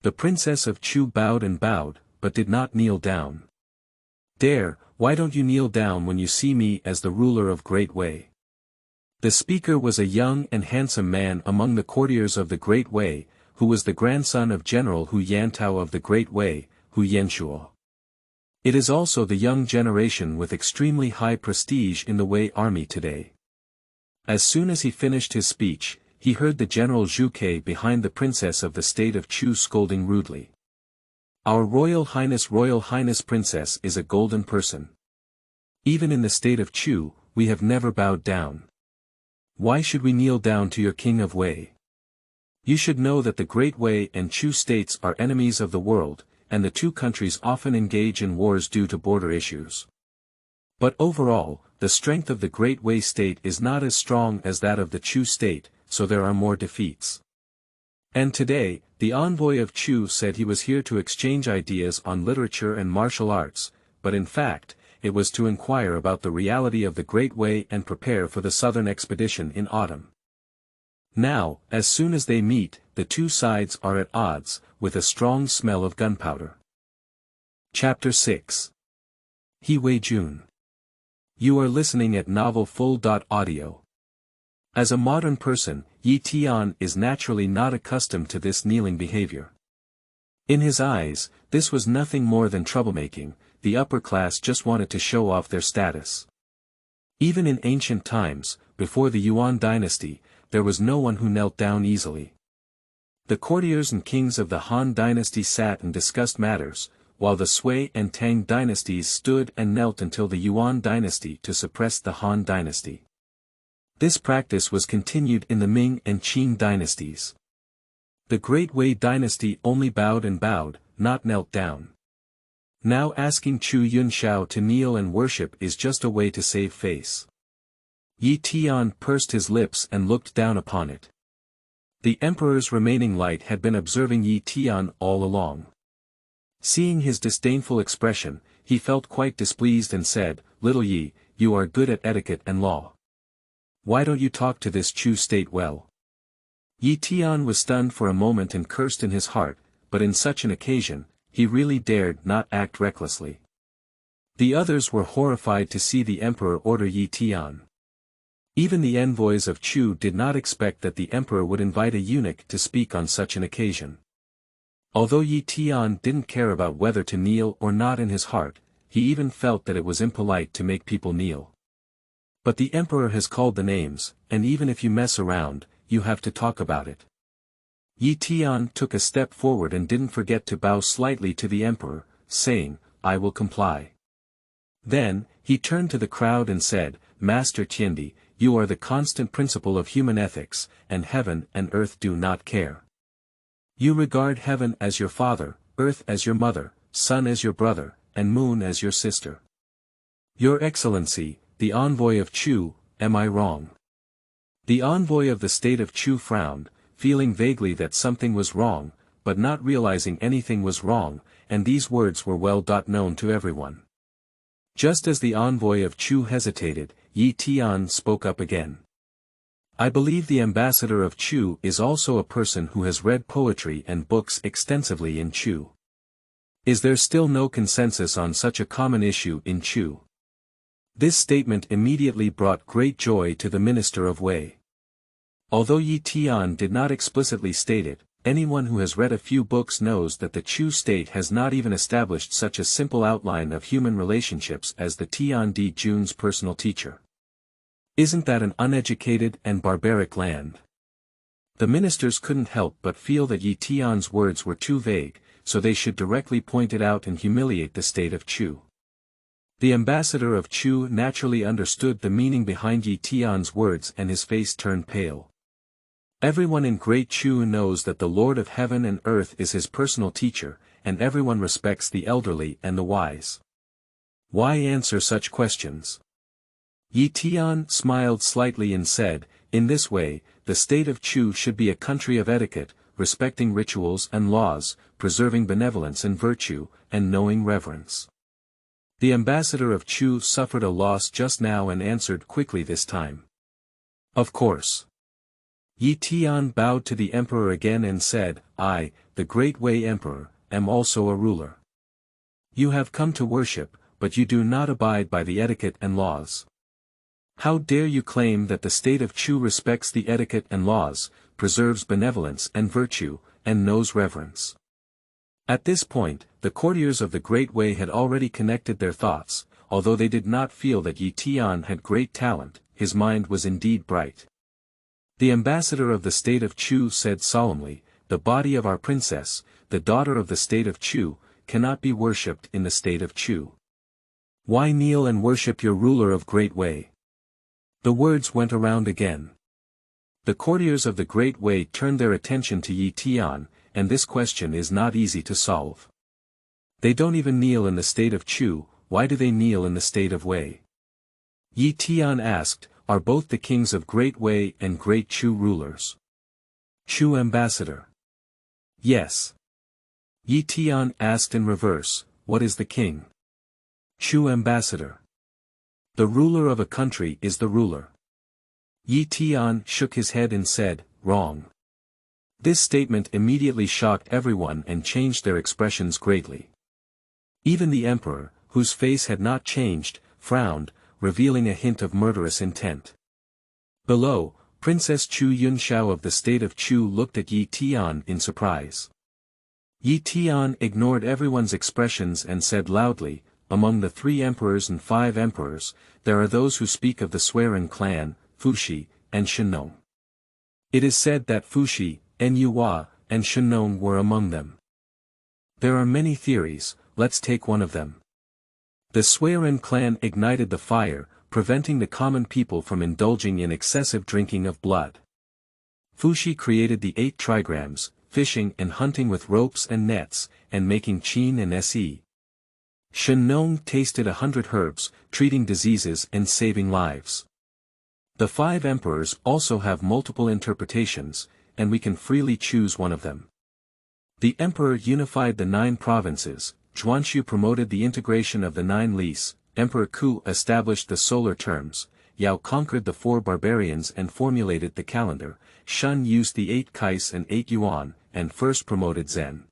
The Princess of Chu bowed and bowed, but did not kneel down. "Dare, why don't you kneel down when you see me as the ruler of Great Wei?" The speaker was a young and handsome man among the courtiers of the Great Wei, who was the grandson of General Hu Yantao of the Great Wei, Hu Yunxiao. It is also the young generation with extremely high prestige in the Wei army today. As soon as he finished his speech, he heard the General Zhu behind the princess of the state of Chu scolding rudely. "Our Royal Highness Princess is a golden person. Even in the state of Chu, we have never bowed down. Why should we kneel down to your King of Wei? You should know that the Great Wei and Chu states are enemies of the world, and the two countries often engage in wars due to border issues. But overall, the strength of the Great Wei state is not as strong as that of the Chu state, so there are more defeats. And today, the envoy of Chu said he was here to exchange ideas on literature and martial arts, but in fact, it was to inquire about the reality of the Great Wei and prepare for the southern expedition in autumn. Now, as soon as they meet, the two sides are at odds, with a strong smell of gunpowder. Chapter 6. He Weijun. You are listening at Novel FUL. Audio. As a modern person, Tian is naturally not accustomed to this kneeling behavior. In his eyes, this was nothing more than troublemaking. The upper class just wanted to show off their status. Even in ancient times, before the Yuan dynasty, there was no one who knelt down easily. The courtiers and kings of the Han dynasty sat and discussed matters, while the Sui and Tang dynasties stood and knelt until the Yuan dynasty to suppress the Han dynasty. This practice was continued in the Ming and Qing dynasties. The Great Wei dynasty only bowed and bowed, not knelt down. Now asking Yunxiao to kneel and worship is just a way to save face. Tian pursed his lips and looked down upon it. The emperor's remaining light had been observing Tian all along. Seeing his disdainful expression, he felt quite displeased and said, "Little Yi, you are good at etiquette and law. Why don't you talk to this Chu state well?" Tian was stunned for a moment and cursed in his heart, but in such an occasion, he really dared not act recklessly. The others were horrified to see the emperor order Tian. Even the envoys of Chu did not expect that the emperor would invite a eunuch to speak on such an occasion. Although Tian didn't care about whether to kneel or not in his heart, he even felt that it was impolite to make people kneel. But the emperor has called the names, and even if you mess around, you have to talk about it. Tian took a step forward and didn't forget to bow slightly to the emperor, saying, "I will comply." Then, he turned to the crowd and said, "Master Tiandi, you are the constant principle of human ethics, and heaven and earth do not care. You regard heaven as your father, earth as your mother, sun as your brother, and moon as your sister. Your Excellency, the envoy of Chu, am I wrong?" The envoy of the state of Chu frowned, feeling vaguely that something was wrong, but not realizing anything was wrong, and these words were well known to everyone. Just as the envoy of Chu hesitated, Tian spoke up again. "I believe the ambassador of Chu is also a person who has read poetry and books extensively in Chu. Is there still no consensus on such a common issue in Chu?" This statement immediately brought great joy to the minister of Wei. Although Tian did not explicitly state it, anyone who has read a few books knows that the Chu state has not even established such a simple outline of human relationships as the Tian Di Jun's personal teacher. Isn't that an uneducated and barbaric land? The ministers couldn't help but feel that Tian's words were too vague, so they should directly point it out and humiliate the state of Chu. The ambassador of Chu naturally understood the meaning behind Tian's words and his face turned pale. Everyone in Great Chu knows that the Lord of Heaven and Earth is his personal teacher, and everyone respects the elderly and the wise. Why answer such questions? Tian smiled slightly and said, "In this way, the state of Chu should be a country of etiquette, respecting rituals and laws, preserving benevolence and virtue, and knowing reverence." The ambassador of Chu suffered a loss just now and answered quickly this time. "Of course." Tian bowed to the emperor again and said, "I, the Great Wei Emperor, am also a ruler. You have come to worship, but you do not abide by the etiquette and laws. How dare you claim that the state of Chu respects the etiquette and laws, preserves benevolence and virtue, and knows reverence?" At this point, the courtiers of the Great Wei had already connected their thoughts. Although they did not feel that Tian had great talent, his mind was indeed bright. The ambassador of the state of Chu said solemnly, "The body of our princess, the daughter of the state of Chu, cannot be worshipped in the state of Chu. Why kneel and worship your ruler of Great Wei?" The words went around again. The courtiers of the Great Wei turned their attention to Tian, and this question is not easy to solve. They don't even kneel in the state of Chu, why do they kneel in the state of Wei? Tian asked, "Are both the kings of Great Wei and Great Chu rulers?" Chu ambassador. "Yes." Tian asked in reverse, "What is the king?" Chu ambassador. "The ruler of a country is the ruler." Tian shook his head and said, wrong. This statement immediately shocked everyone and changed their expressions greatly. Even the emperor, whose face had not changed, frowned, revealing a hint of murderous intent. Below, Princess Chu Yunxiao of the state of Chu looked at Yi Tian in surprise. Yi Tian ignored everyone's expressions and said loudly, "Among the 3 emperors and 5 emperors, there are those who speak of the Swearen clan, Fushi, and Shenong. It is said that Fushi, Nuwa, and Shenong were among them. There are many theories, let's take one of them. The Swearen clan ignited the fire, preventing the common people from indulging in excessive drinking of blood. Fushi created the 8 trigrams, fishing and hunting with ropes and nets, and making qin and se. Shenong tasted 100 herbs, treating diseases and saving lives. The 5 emperors also have multiple interpretations, and we can freely choose one of them. The emperor unified the 9 provinces, Zhuanshu promoted the integration of the 9 Lis, Emperor Ku established the solar terms, Yao conquered the 4 barbarians and formulated the calendar, Shun used the 8 Kais and 8 Yuan, and first promoted Zen.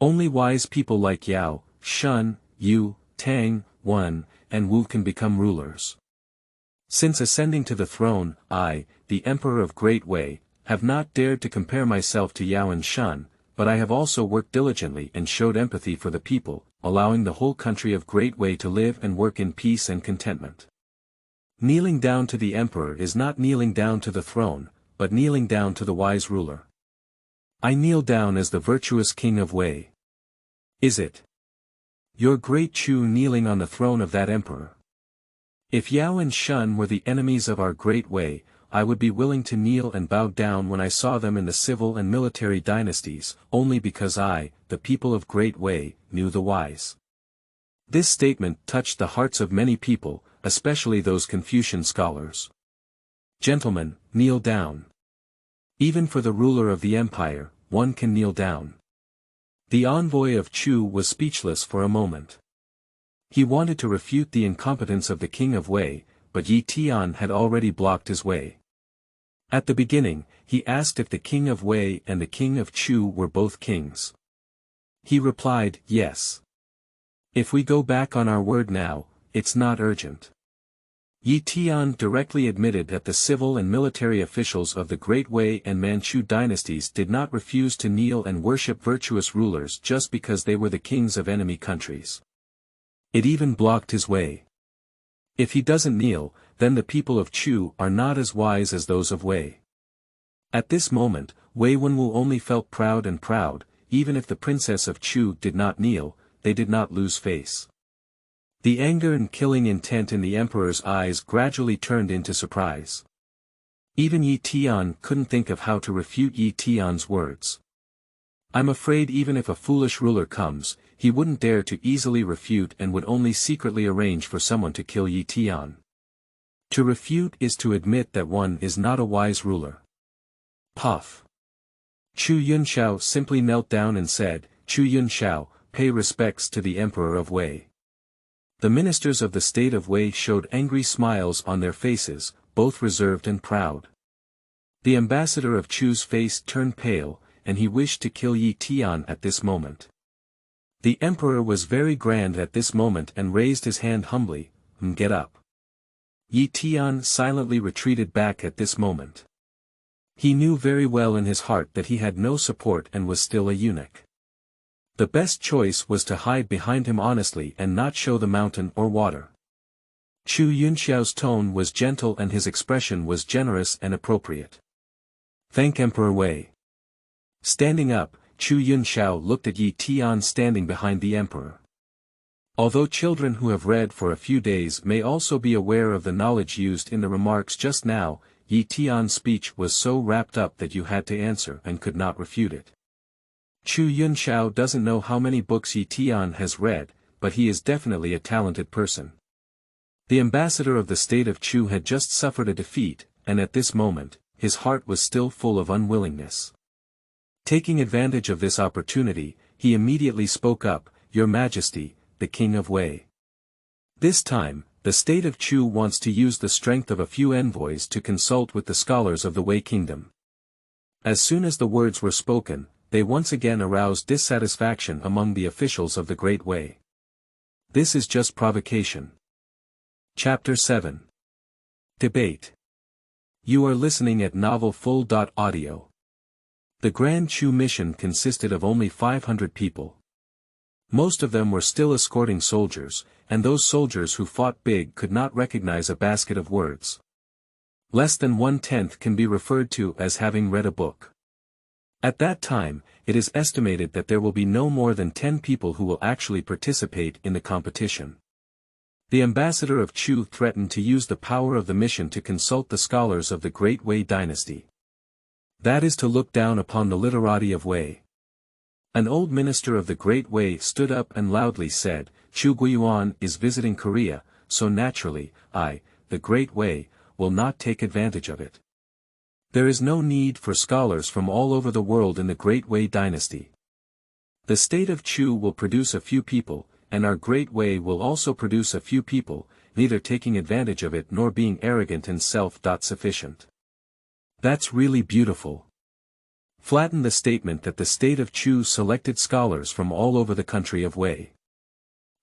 Only wise people like Yao, Shun, Yu, Tang, Wen, and Wu can become rulers. Since ascending to the throne, I, the Emperor of Great Wei, have not dared to compare myself to Yao and Shun, but I have also worked diligently and showed empathy for the people, allowing the whole country of Great Wei to live and work in peace and contentment. Kneeling down to the emperor is not kneeling down to the throne, but kneeling down to the wise ruler. I kneel down as the virtuous king of Wei. Is it your great Chu kneeling on the throne of that emperor? If Yao and Shun were the enemies of our Great Wei, I would be willing to kneel and bow down when I saw them in the civil and military dynasties, only because I, the people of Great Wei, knew the wise. This statement touched the hearts of many people, especially those Confucian scholars. Gentlemen, kneel down. Even for the ruler of the empire, one can kneel down. The envoy of Chu was speechless for a moment. He wanted to refute the incompetence of the king of Wei, but Yi Tian had already blocked his way. At the beginning, he asked if the king of Wei and the king of Chu were both kings. He replied, yes. If we go back on our word now, it's not urgent. Yi Tian directly admitted that the civil and military officials of the Great Wei and Manchu dynasties did not refuse to kneel and worship virtuous rulers just because they were the kings of enemy countries. It even blocked his way. If he doesn't kneel, then the people of Chu are not as wise as those of Wei. At this moment, Wei Wenwu only felt proud, even if the princess of Chu did not kneel, they did not lose face. The anger and killing intent in the emperor's eyes gradually turned into surprise. Even Yi Tian couldn't think of how to refute Yi Tian's words. I'm afraid even if a foolish ruler comes, he wouldn't dare to easily refute and would only secretly arrange for someone to kill Yi Tian. To refute is to admit that one is not a wise ruler. Puff. Chu Yunxiao simply knelt down and said, Chu Yunxiao, pay respects to the emperor of Wei. The ministers of the state of Wei showed angry smiles on their faces, both reserved and proud. The ambassador of Chu's face turned pale, and he wished to kill Yi Tian at this moment. The emperor was very grand at this moment and raised his hand humbly, get up. Yi Tian silently retreated back at this moment. He knew very well in his heart that he had no support and was still a eunuch. The best choice was to hide behind him honestly and not show the mountain or water. Chu Yunxiao's tone was gentle and his expression was generous and appropriate. Thank Emperor Wei. Standing up, Chu Yunxiao looked at Yi Tian standing behind the emperor. Although children who have read for a few days may also be aware of the knowledge used in the remarks just now, Yi Tian's speech was so wrapped up that you had to answer and could not refute it. Chu Yunxiao doesn't know how many books Yi Tian has read, but he is definitely a talented person. The ambassador of the state of Chu had just suffered a defeat, and at this moment, his heart was still full of unwillingness. Taking advantage of this opportunity, he immediately spoke up, Your Majesty, the King of Wei. This time, the state of Chu wants to use the strength of a few envoys to consult with the scholars of the Wei Kingdom. As soon as the words were spoken, they once again aroused dissatisfaction among the officials of the Great Wei. This is just provocation. Chapter 7. Debate. You are listening at Novel FUL. Audio. The Grand Chu mission consisted of only 500 people. Most of them were still escorting soldiers, and those soldiers who fought big could not recognize a basket of words. Less than 1/10 can be referred to as having read a book. At that time, it is estimated that there will be no more than 10 people who will actually participate in the competition. The ambassador of Chu threatened to use the power of the mission to consult the scholars of the Great Wei dynasty. That is to look down upon the literati of Wei. An old minister of the Great Wei stood up and loudly said, Chu Guiyuan is visiting Korea, so naturally, the Great Wei, will not take advantage of it. There is no need for scholars from all over the world in the Great Wei dynasty. The state of Chu will produce a few people, and our Great Wei will also produce a few people, neither taking advantage of it nor being arrogant and self-sufficient. That's really beautiful. Flatten the statement that the state of Chu selected scholars from all over the country of Wei.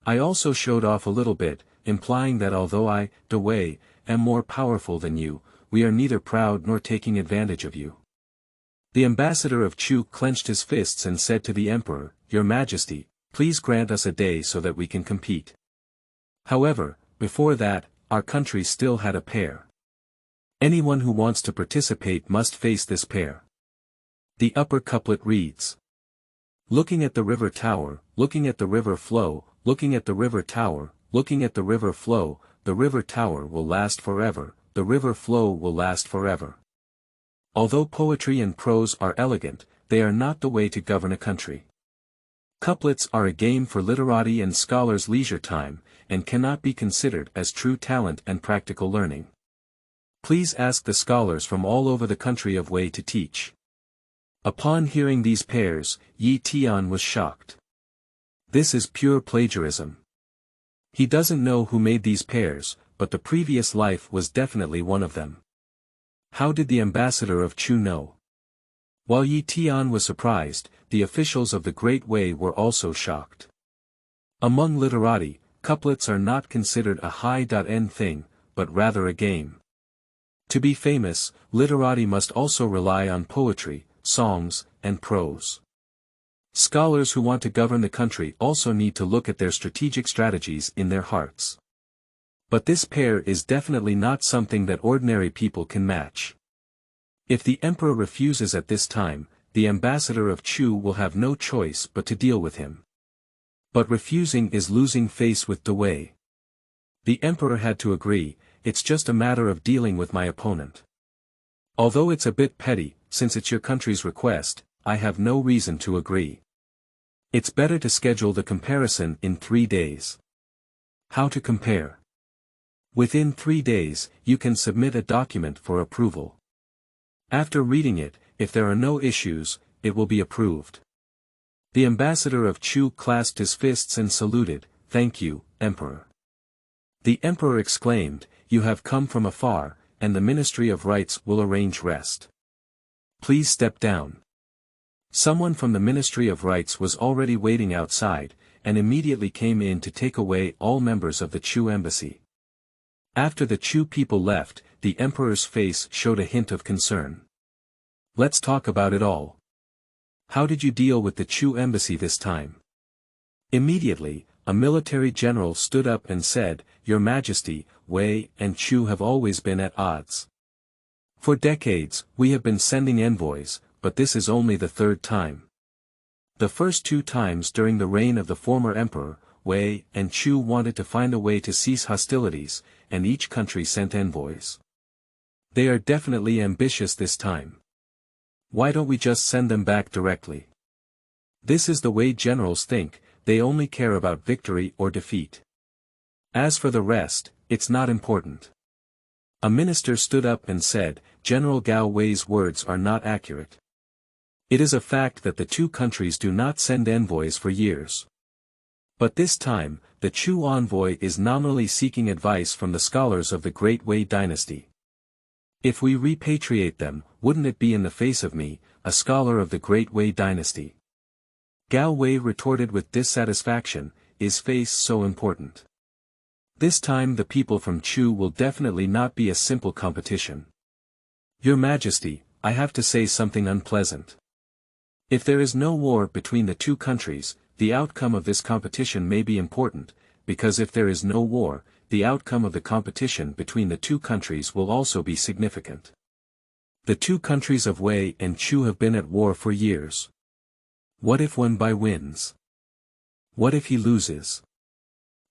I also showed off a little bit, implying that although I, the Wei, am more powerful than you, we are neither proud nor taking advantage of you. The ambassador of Chu clenched his fists and said to the emperor, Your Majesty, please grant us a day so that we can compete. However, before that, our country still had a pair. Anyone who wants to participate must face this pair. The upper couplet reads. Looking at the river tower, looking at the river flow, looking at the river tower, looking at the river flow, the river tower will last forever, the river flow will last forever. Although poetry and prose are elegant, they are not the way to govern a country. Couplets are a game for literati and scholars' leisure time, and cannot be considered as true talent and practical learning. Please ask the scholars from all over the country of Wei to teach. Upon hearing these pairs, Tian was shocked. This is pure plagiarism. He doesn't know who made these pairs, but the previous life was definitely one of them. How did the ambassador of Chu know? While Tian was surprised, the officials of the Great Wei were also shocked. Among literati, couplets are not considered a high-end thing, but rather a game. To be famous, literati must also rely on poetry, songs, and prose. Scholars who want to govern the country also need to look at their strategic strategies in their hearts. But this pair is definitely not something that ordinary people can match. If the emperor refuses at this time, the ambassador of Chu will have no choice but to deal with him. But refusing is losing face with the Wei. The emperor had to agree, it's just a matter of dealing with my opponent. Although it's a bit petty, since it's your country's request, I have no reason to agree. It's better to schedule the comparison in 3 days. How to compare? Within 3 days, you can submit a document for approval. After reading it, if there are no issues, it will be approved. The ambassador of Chu clasped his fists and saluted, Thank you, Emperor. The emperor exclaimed, You have come from afar, and the Ministry of Rites will arrange rest. Please step down. Someone from the Ministry of Rites was already waiting outside, and immediately came in to take away all members of the Chu embassy. After the Chu people left, the emperor's face showed a hint of concern. Let's talk about it all. How did you deal with the Chu embassy this time? Immediately, a military general stood up and said, Your Majesty, Wei and Chu have always been at odds. For decades, we have been sending envoys, but this is only the 3rd time. The first 2 times during the reign of the former emperor, Wei and Chu wanted to find a way to cease hostilities, and each country sent envoys. They are definitely ambitious this time. Why don't we just send them back directly? This is the way generals think, they only care about victory or defeat. As for the rest, it's not important. A minister stood up and said, General Gao Wei's words are not accurate. It is a fact that the 2 countries do not send envoys for years. But this time, the Chu envoy is nominally seeking advice from the scholars of the Great Wei dynasty. If we repatriate them, wouldn't it be in the face of me, a scholar of the great Wei dynasty? Gao Wei retorted with dissatisfaction, is face so important? This time the people from Chu will definitely not be a simple competition. Your Majesty, I have to say something unpleasant. If there is no war between the two countries, the outcome of this competition may be important, because if there is no war, the outcome of the competition between the two countries will also be significant. The two countries of Wei and Chu have been at war for years. What if one by wins? What if he loses?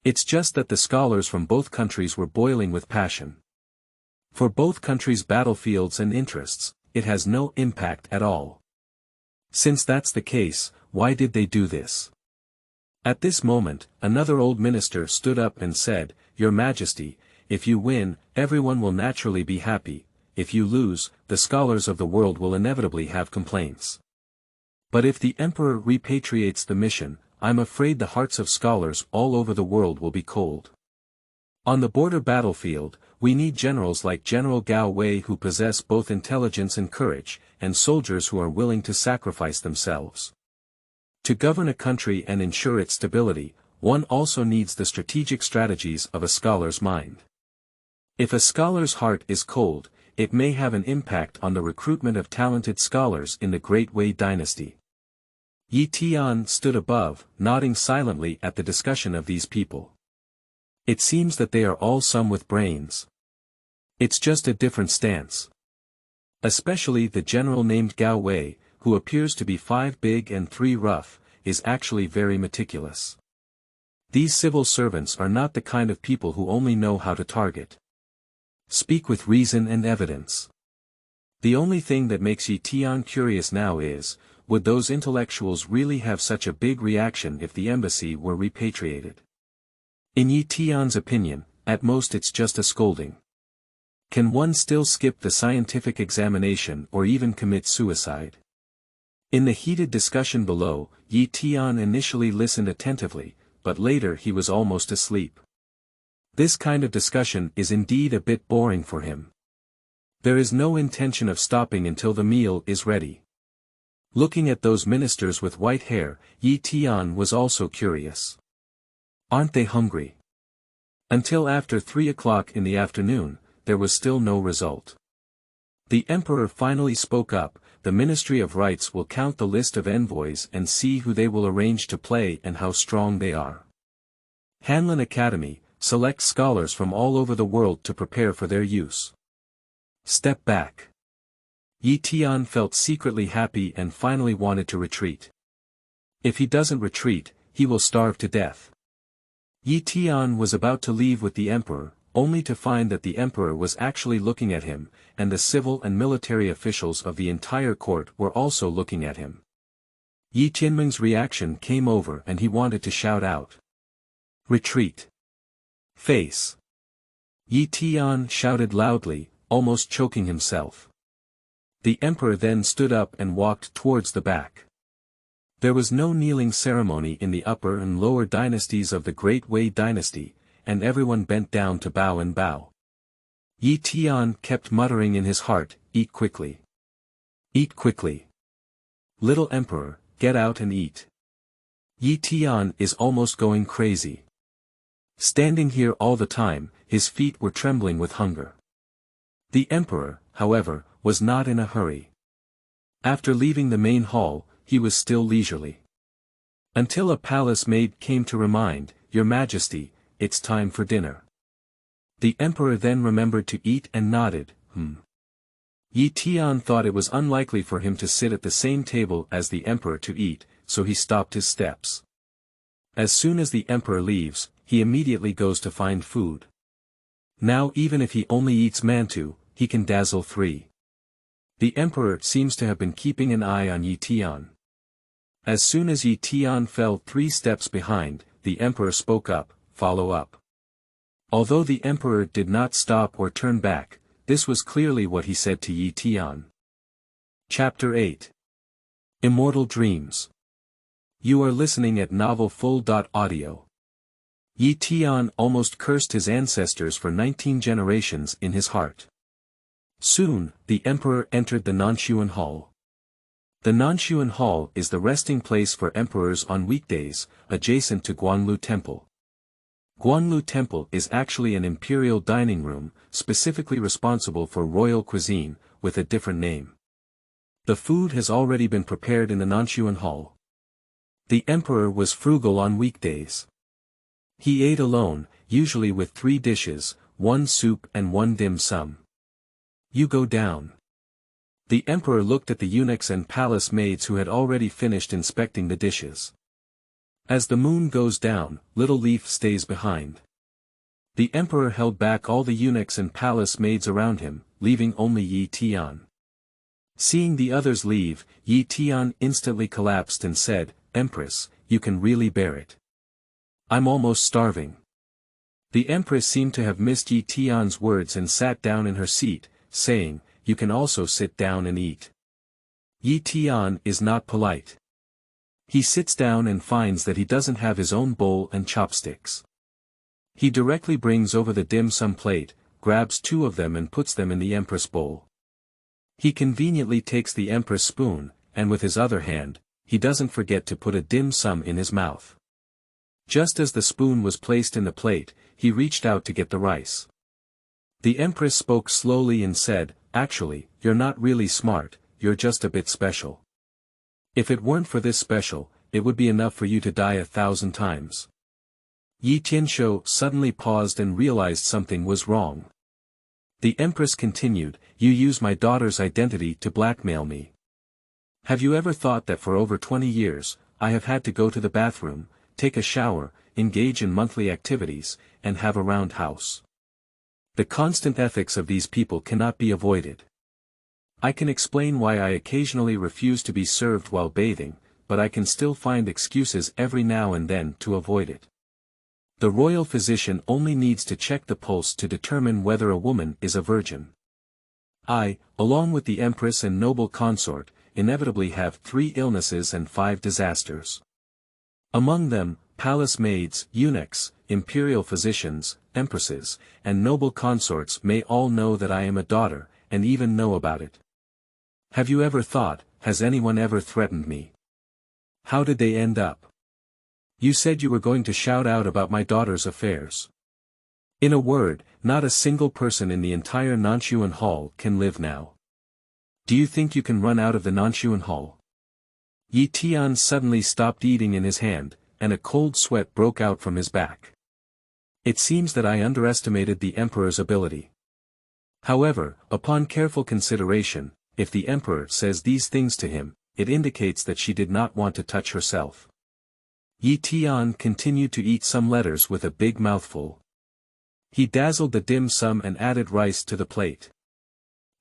It's just that the scholars from both countries were boiling with passion. For both countries' battlefields and interests, it has no impact at all. Since that's the case, why did they do this? At this moment, another old minister stood up and said, Your Majesty, if you win, everyone will naturally be happy, if you lose, the scholars of the world will inevitably have complaints. But if the emperor repatriates the mission, I'm afraid the hearts of scholars all over the world will be cold. On the border battlefield, we need generals like General Gao Wei who possess both intelligence and courage, and soldiers who are willing to sacrifice themselves. To govern a country and ensure its stability, one also needs the strategic strategies of a scholar's mind. If a scholar's heart is cold, it may have an impact on the recruitment of talented scholars in the Great Wei dynasty. Tian stood above, nodding silently at the discussion of these people. It seems that they are all some with brains. It's just a different stance. Especially the general named Gao Wei, who appears to be 5 big and 3 rough, is actually very meticulous. These civil servants are not the kind of people who only know how to target. Speak with reason and evidence. The only thing that makes Tian curious now is, would those intellectuals really have such a big reaction if the embassy were repatriated? In Tian's opinion, at most it's just a scolding. Can one still skip the scientific examination or even commit suicide? In the heated discussion below, Tian initially listened attentively, but later he was almost asleep. This kind of discussion is indeed a bit boring for him. There is no intention of stopping until the meal is ready. Looking at those ministers with white hair, Tian was also curious. Aren't they hungry? Until after 3 o'clock in the afternoon, there was still no result. The emperor finally spoke up, the Ministry of Rites will count the list of envoys and see who they will arrange to play and how strong they are. Hanlin Academy, select scholars from all over the world to prepare for their use. Step back. Tian felt secretly happy and finally wanted to retreat. If he doesn't retreat, he will starve to death. Tian was about to leave with the emperor, only to find that the emperor was actually looking at him, and the civil and military officials of the entire court were also looking at him. Tianmeng's reaction came over and he wanted to shout out. Retreat. Face. Tian shouted loudly, almost choking himself. The emperor then stood up and walked towards the back. There was no kneeling ceremony in the upper and lower dynasties of the Great Wei dynasty, and everyone bent down to bow and bow. Tian kept muttering in his heart, eat quickly. Eat quickly. Little emperor, get out and eat. Tian is almost going crazy. Standing here all the time, his feet were trembling with hunger. The emperor, however, was not in a hurry. After leaving the main hall, he was still leisurely. Until a palace maid came to remind, Your Majesty, it's time for dinner. The emperor then remembered to eat and nodded, Tian thought it was unlikely for him to sit at the same table as the emperor to eat, so he stopped his steps. As soon as the emperor leaves, he immediately goes to find food. Now even if he only eats mantu, he can dazzle 3. The emperor seems to have been keeping an eye on Tian. As soon as Tian fell 3 steps behind, the emperor spoke up, follow up. Although the emperor did not stop or turn back, this was clearly what he said to Tian. Chapter 8. Immortal Dreams. You are listening at novelfull.audio. Tian almost cursed his ancestors for 19 generations in his heart. Soon, the emperor entered the Nanshuan Hall. The Nanshuan Hall is the resting place for emperors on weekdays, adjacent to Guanlu Temple. Guanlu Temple is actually an imperial dining room, specifically responsible for royal cuisine, with a different name. The food has already been prepared in the Nanshuan Hall. The emperor was frugal on weekdays. He ate alone, usually with 3 dishes, 1 soup and 1 dim sum. You go down. The emperor looked at the eunuchs and palace maids who had already finished inspecting the dishes. As the moon goes down, Little Leaf stays behind. The emperor held back all the eunuchs and palace maids around him, leaving only Yi Tian. Seeing the others leave, Yi Tian instantly collapsed and said, "Empress, you can really bear it. I'm almost starving." The empress seemed to have missed Yi Tian's words and sat down in her seat, saying, "You can also sit down and eat." Yi Tian is not polite. He sits down and finds that he doesn't have his own bowl and chopsticks. He directly brings over the dim sum plate, grabs 2 of them and puts them in the empress bowl. He conveniently takes the empress spoon, and with his other hand, he doesn't forget to put a dim sum in his mouth. Just as the spoon was placed in the plate, he reached out to get the rice. The empress spoke slowly and said, "Actually, you're not really smart, you're just a bit special. If it weren't for this special, it would be enough for you to die 1,000 times." Yi Tianshou suddenly paused and realized something was wrong. The empress continued, "You use my daughter's identity to blackmail me. Have you ever thought that for over 20 years, I have had to go to the bathroom, take a shower, engage in monthly activities, and have a round house? The constant ethics of these people cannot be avoided. I can explain why I occasionally refuse to be served while bathing, but I can still find excuses every now and then to avoid it. The royal physician only needs to check the pulse to determine whether a woman is a virgin. I, along with the empress and noble consort, inevitably have 3 illnesses and 5 disasters. Among them, palace maids, eunuchs, imperial physicians, empresses, and noble consorts may all know that I am a daughter, and even know about it. Have you ever thought, has anyone ever threatened me? How did they end up? You said you were going to shout out about my daughter's affairs. In a word, not a single person in the entire Nanshuan Hall can live now. Do you think you can run out of the Nanshuan Hall?" Yi Tian suddenly stopped eating in his hand, and a cold sweat broke out from his back. It seems that I underestimated the emperor's ability. However, upon careful consideration, if the emperor says these things to him, it indicates that she did not want to touch herself. Yi Tian continued to eat some letters with a big mouthful. He dazzled the dim sum and added rice to the plate.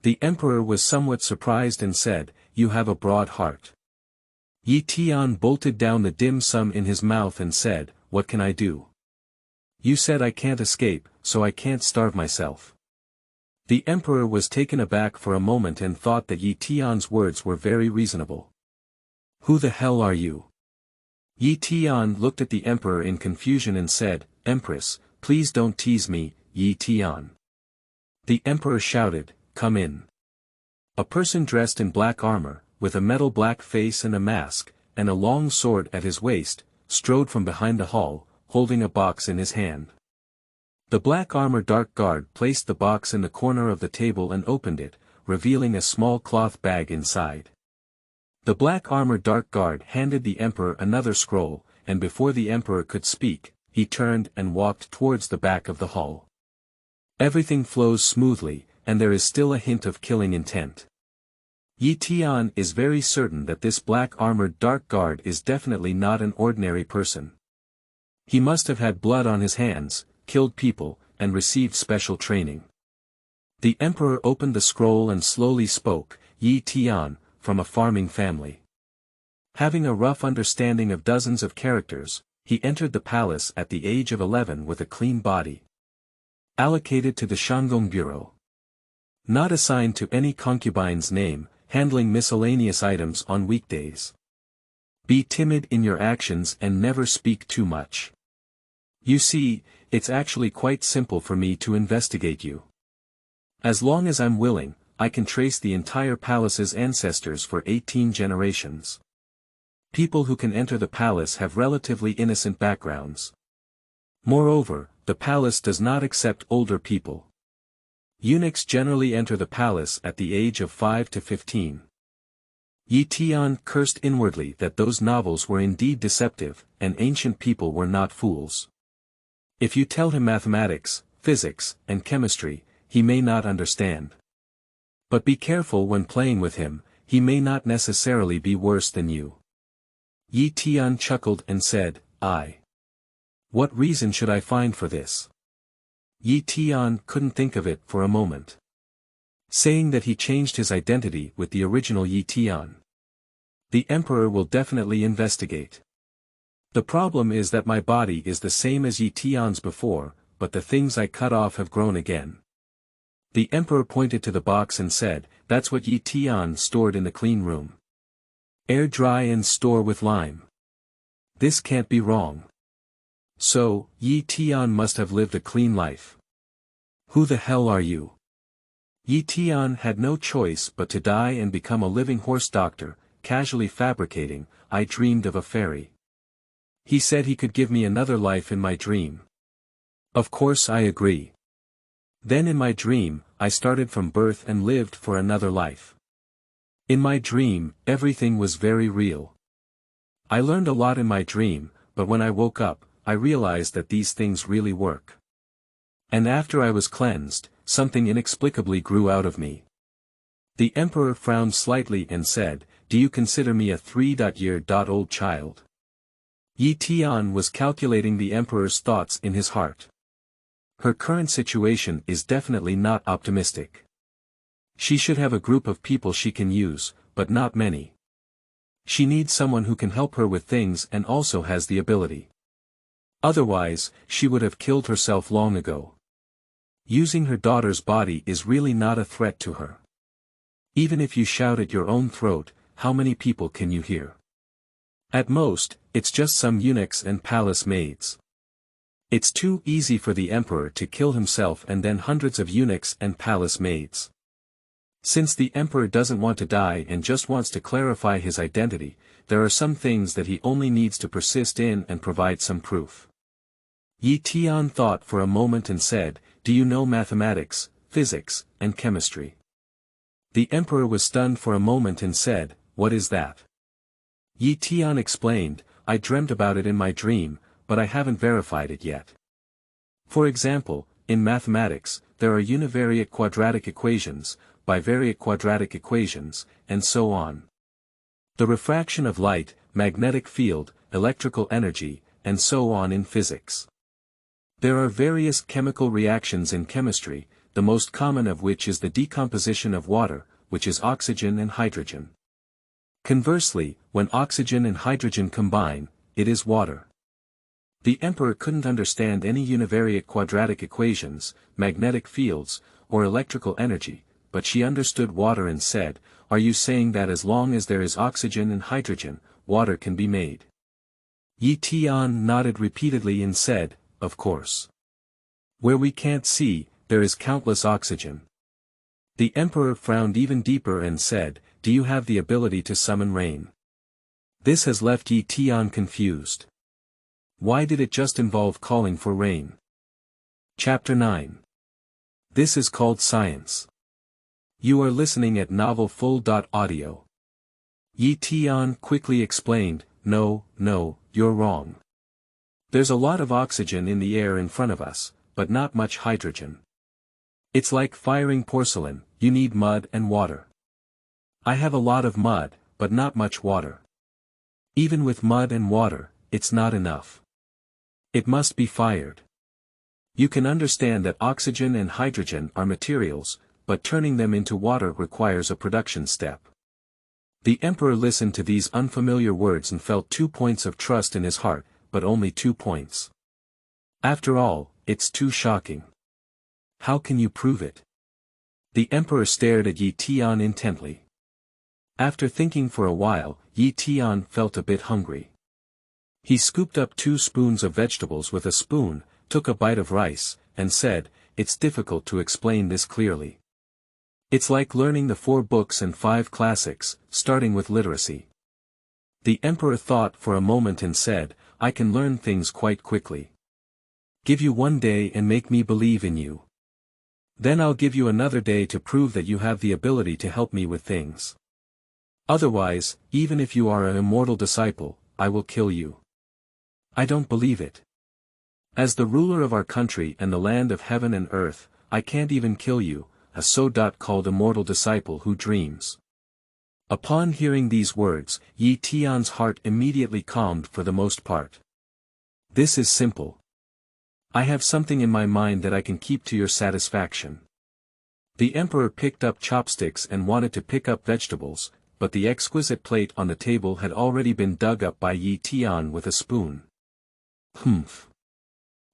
The emperor was somewhat surprised and said, "You have a broad heart." Yi Tian bolted down the dim sum in his mouth and said, "What can I do? You said I can't escape, so I can't starve myself." The emperor was taken aback for a moment and thought that Yi Tian's words were very reasonable. "Who the hell are you?" Yi Tian looked at the emperor in confusion and said, "Empress, please don't tease me, Yi Tian." The emperor shouted, "Come in." A person dressed in black armor, with a metal black face and a mask, and a long sword at his waist, strode from behind the hall, holding a box in his hand. The black armor dark guard placed the box in the corner of the table and opened it, revealing a small cloth bag inside. The black armor dark guard handed the emperor another scroll, and before the emperor could speak, he turned and walked towards the back of the hall. Everything flows smoothly, and there is still a hint of killing intent. Yi Tian is very certain that this black armored dark guard is definitely not an ordinary person. He must have had blood on his hands, killed people, and received special training. The emperor opened the scroll and slowly spoke, "Yi Tian, from a farming family." Having a rough understanding of dozens of characters, he entered the palace at the age of 11 with a clean body. Allocated to the Shanggong Bureau. Not assigned to any concubine's name, handling miscellaneous items on weekdays. Be timid in your actions and never speak too much. You see, it's actually quite simple for me to investigate you. As long as I'm willing, I can trace the entire palace's ancestors for 18 generations. People who can enter the palace have relatively innocent backgrounds. Moreover, the palace does not accept older people. Eunuchs generally enter the palace at the age of 5 to 15. Tian cursed inwardly that those novels were indeed deceptive, and ancient people were not fools. If you tell him mathematics, physics, and chemistry, he may not understand. But be careful when playing with him, he may not necessarily be worse than you. Tian chuckled and said, What reason should I find for this? Tian couldn't think of it for a moment. Saying that he changed his identity with the original Tian. The emperor will definitely investigate. The problem is that my body is the same as Tian's before, but the things I cut off have grown again. The emperor pointed to the box and said, That's what Tian stored in the clean room. Air dry and store with lime. This can't be wrong. So, Tian must have lived a clean life. Who the hell are you? Tian had no choice but to die and become a living horse doctor, casually fabricating, I dreamed of a fairy. He said he could give me another life in my dream. Of course I agree. Then in my dream, I started from birth and lived for another life. In my dream, everything was very real. I learned a lot in my dream, but when I woke up, I realized that these things really work. And after I was cleansed, something inexplicably grew out of me. The emperor frowned slightly and said, Do you consider me a 3-year-old child? Tian was calculating the emperor's thoughts in his heart. Her current situation is definitely not optimistic. She should have a group of people she can use, but not many. She needs someone who can help her with things and also has the ability. Otherwise, she would have killed herself long ago. Using her daughter's body is really not a threat to her. Even if you shout at your own throat, how many people can you hear? At most, it's just some eunuchs and palace maids. It's too easy for the emperor to kill himself and then hundreds of eunuchs and palace maids. Since the emperor doesn't want to die and just wants to clarify his identity, there are some things that he only needs to persist in and provide some proof. Tian thought for a moment and said, Do you know mathematics, physics, and chemistry? The emperor was stunned for a moment and said, What is that? Tian explained, I dreamt about it in my dream, but I haven't verified it yet. For example, in mathematics, there are univariate quadratic equations, bivariate quadratic equations, and so on. The refraction of light, magnetic field, electrical energy, and so on in physics. There are various chemical reactions in chemistry, the most common of which is the decomposition of water, which is oxygen and hydrogen. Conversely, when oxygen and hydrogen combine, it is water. The emperor couldn't understand any univariate quadratic equations, magnetic fields, or electrical energy, but she understood water and said, Are you saying that as long as there is oxygen and hydrogen, water can be made? Tian nodded repeatedly and said, Of course. Where we can't see, there is countless oxygen. The emperor frowned even deeper and said, Do you have the ability to summon rain? This has left Tian confused. Why did it just involve calling for rain? Chapter 9. This is called science. You are listening at novelfull.audio. Tian quickly explained, No, you're wrong. There's a lot of oxygen in the air in front of us, but not much hydrogen. It's like firing porcelain, you need mud and water. I have a lot of mud, but not much water. Even with mud and water, it's not enough. It must be fired. You can understand that oxygen and hydrogen are materials, but turning them into water requires a production step. The emperor listened to these unfamiliar words and felt 2 points of trust in his heart, but only 2 points. After all, it's too shocking. How can you prove it? The emperor stared at Tian intently. After thinking for a while, Tian felt a bit hungry. He scooped up 2 spoons of vegetables with a spoon, took a bite of rice, and said, It's difficult to explain this clearly. It's like learning the 4 books and 5 classics, starting with literacy. The emperor thought for a moment and said, I can learn things quite quickly. Give you 1 day and make me believe in you. Then I'll give you another day to prove that you have the ability to help me with things. Otherwise, even if you are an immortal disciple, I will kill you. I don't believe it. As the ruler of our country and the land of heaven and earth, I can't even kill you, a so-called immortal disciple who dreams. Upon hearing these words, Tian's heart immediately calmed for the most part. This is simple. I have something in my mind that I can keep to your satisfaction. The emperor picked up chopsticks and wanted to pick up vegetables, but the exquisite plate on the table had already been dug up by Tian with a spoon. Humph.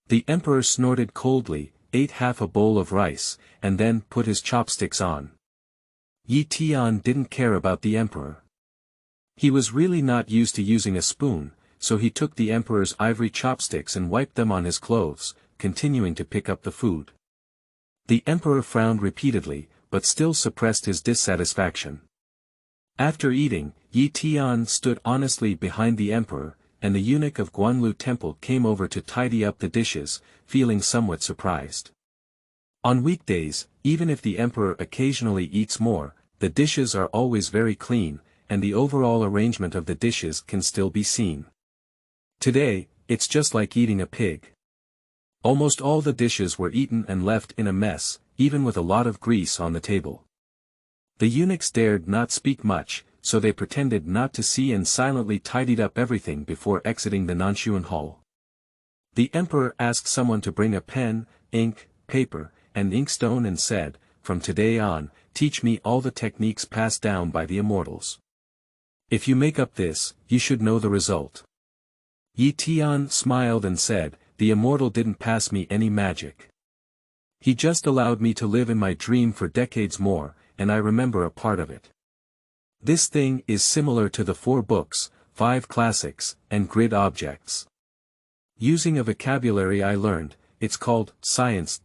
The emperor snorted coldly, ate half a bowl of rice, and then put his chopsticks on. Tian didn't care about the emperor. He was really not used to using a spoon, so he took the emperor's ivory chopsticks and wiped them on his clothes, continuing to pick up the food. The emperor frowned repeatedly, but still suppressed his dissatisfaction. After eating, Tian stood honestly behind the emperor, and the eunuch of Guanlu temple came over to tidy up the dishes, feeling somewhat surprised. On weekdays, even if the emperor occasionally eats more, the dishes are always very clean, and the overall arrangement of the dishes can still be seen. Today, it's just like eating a pig. Almost all the dishes were eaten and left in a mess, even with a lot of grease on the table. The eunuchs dared not speak much, so they pretended not to see and silently tidied up everything before exiting the Nanshuan hall. The emperor asked someone to bring a pen, ink, paper, and inkstone and said, from today on, teach me all the techniques passed down by the immortals. If you make up this, you should know the result. Tian smiled and said, the immortal didn't pass me any magic. He just allowed me to live in my dream for decades more, and I remember a part of it. This thing is similar to the 4 books, 5 classics, and grid objects. Using a vocabulary I learned, it's called science.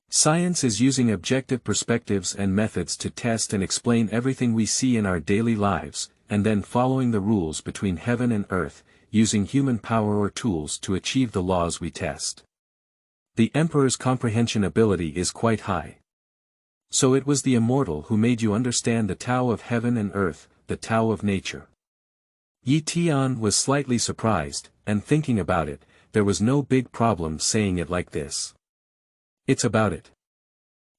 Science is using objective perspectives and methods to test and explain everything we see in our daily lives, and then following the rules between heaven and earth, using human power or tools to achieve the laws we test. The emperor's comprehension ability is quite high. So it was the immortal who made you understand the Tao of heaven and earth, the Tao of nature. Tian was slightly surprised, and thinking about it, there was no big problem saying it like this. It's about it.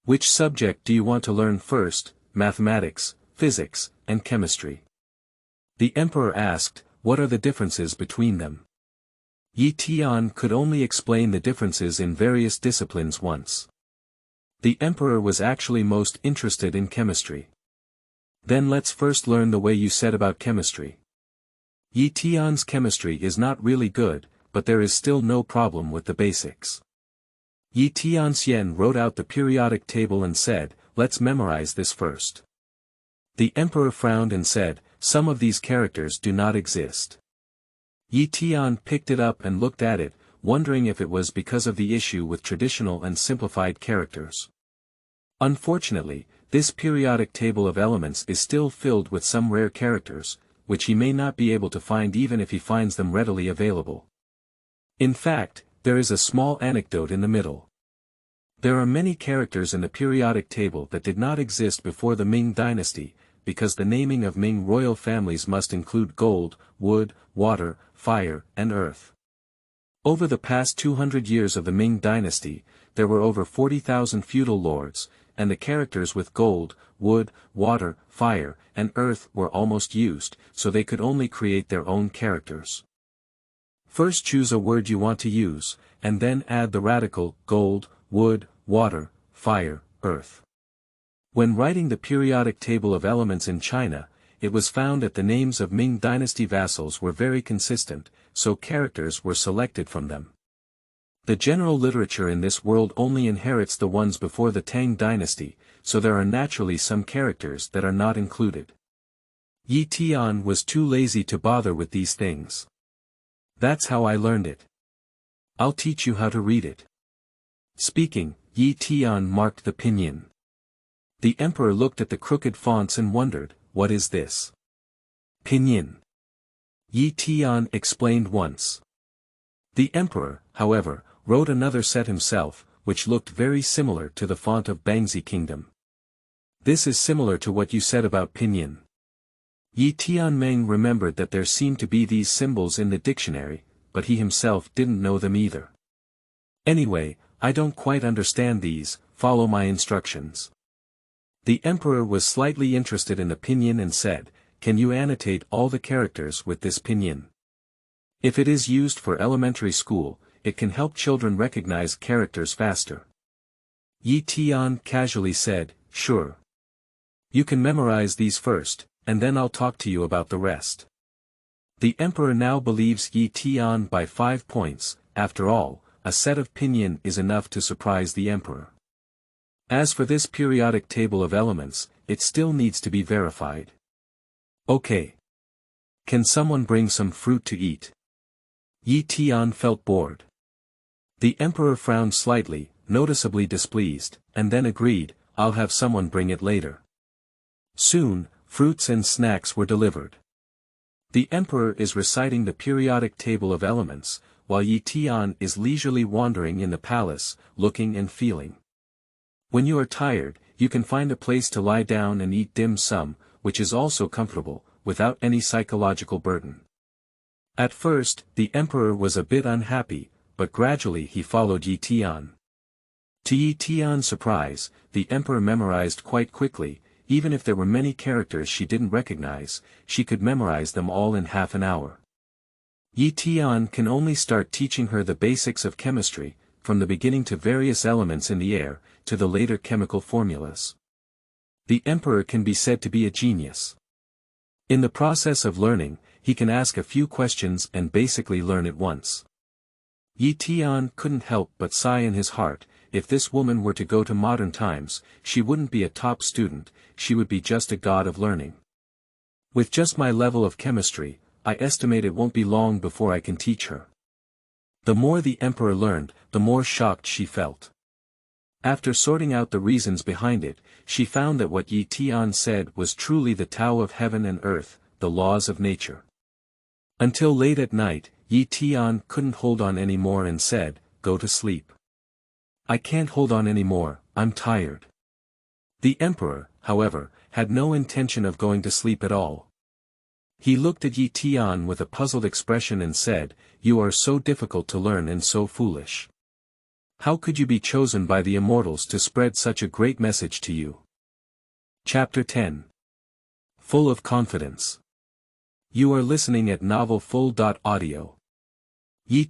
Which subject do you want to learn first, mathematics, physics, and chemistry? The emperor asked, what are the differences between them? Tian could only explain the differences in various disciplines once. The emperor was actually most interested in chemistry. Then let's first learn the way you said about chemistry. Tian's chemistry is not really good, but there is still no problem with the basics. Tian wrote out the periodic table and said, let's memorize this first. The emperor frowned and said, some of these characters do not exist. Tian picked it up and looked at it, wondering if it was because of the issue with traditional and simplified characters. Unfortunately, this periodic table of elements is still filled with some rare characters, which he may not be able to find even if he finds them readily available. In fact, there is a small anecdote in the middle. There are many characters in the periodic table that did not exist before the Ming dynasty, because the naming of Ming royal families must include gold, wood, water, fire, and earth. Over the past 200 years of the Ming dynasty, there were over 40,000 feudal lords, and the characters with gold, wood, water, fire, and earth were almost used, so they could only create their own characters. First choose a word you want to use, and then add the radical, gold, wood, water, fire, earth. When writing the periodic table of elements in China, it was found that the names of Ming dynasty vassals were very consistent, so characters were selected from them. The general literature in this world only inherits the ones before the Tang dynasty, so there are naturally some characters that are not included. Tian was too lazy to bother with these things. That's how I learned it. I'll teach you how to read it. Speaking, Tian marked the pinyin. The emperor looked at the crooked fonts and wondered, what is this? Pinyin. Tian explained once. The emperor, however, wrote another set himself, which looked very similar to the font of Bangzi Kingdom. This is similar to what you said about pinyin. Tianmeng remembered that there seemed to be these symbols in the dictionary, but he himself didn't know them either. Anyway, I don't quite understand these, follow my instructions. The emperor was slightly interested in the pinyin and said, can you annotate all the characters with this pinyin? If it is used for elementary school, it can help children recognize characters faster. Tian casually said, sure. You can memorize these first, and then I'll talk to you about the rest. The emperor now believes Tian by 5 points, after all, a set of pinyin is enough to surprise the emperor. As for this periodic table of elements, it still needs to be verified. Okay. Can someone bring some fruit to eat? Tian felt bored. The emperor frowned slightly, noticeably displeased, and then agreed, I'll have someone bring it later. Soon, fruits and snacks were delivered. The emperor is reciting the periodic table of elements, while Tian is leisurely wandering in the palace, looking and feeling. When you are tired, you can find a place to lie down and eat dim sum, which is also comfortable, without any psychological burden. At first, the emperor was a bit unhappy, but gradually he followed Tian. To Tian's surprise, the emperor memorized quite quickly, even if there were many characters she didn't recognize, she could memorize them all in half an hour. Tian can only start teaching her the basics of chemistry, from the beginning to various elements in the air, to the later chemical formulas. The emperor can be said to be a genius. In the process of learning, he can ask a few questions and basically learn at once. Tian couldn't help but sigh in his heart, if this woman were to go to modern times, she wouldn't be a top student, she would be just a god of learning. With just my level of chemistry, I estimate it won't be long before I can teach her. The more the emperor learned, the more shocked she felt. After sorting out the reasons behind it, she found that what Tian said was truly the Tao of heaven and earth, the laws of nature. Until late at night, Tian couldn't hold on anymore and said, go to sleep. I can't hold on anymore, I'm tired. The emperor, however, had no intention of going to sleep at all. He looked at Tian with a puzzled expression and said, you are so difficult to learn and so foolish. How could you be chosen by the Immortals to spread such a great message to you? Chapter 10. Full of confidence. You are listening at novelfull.audio.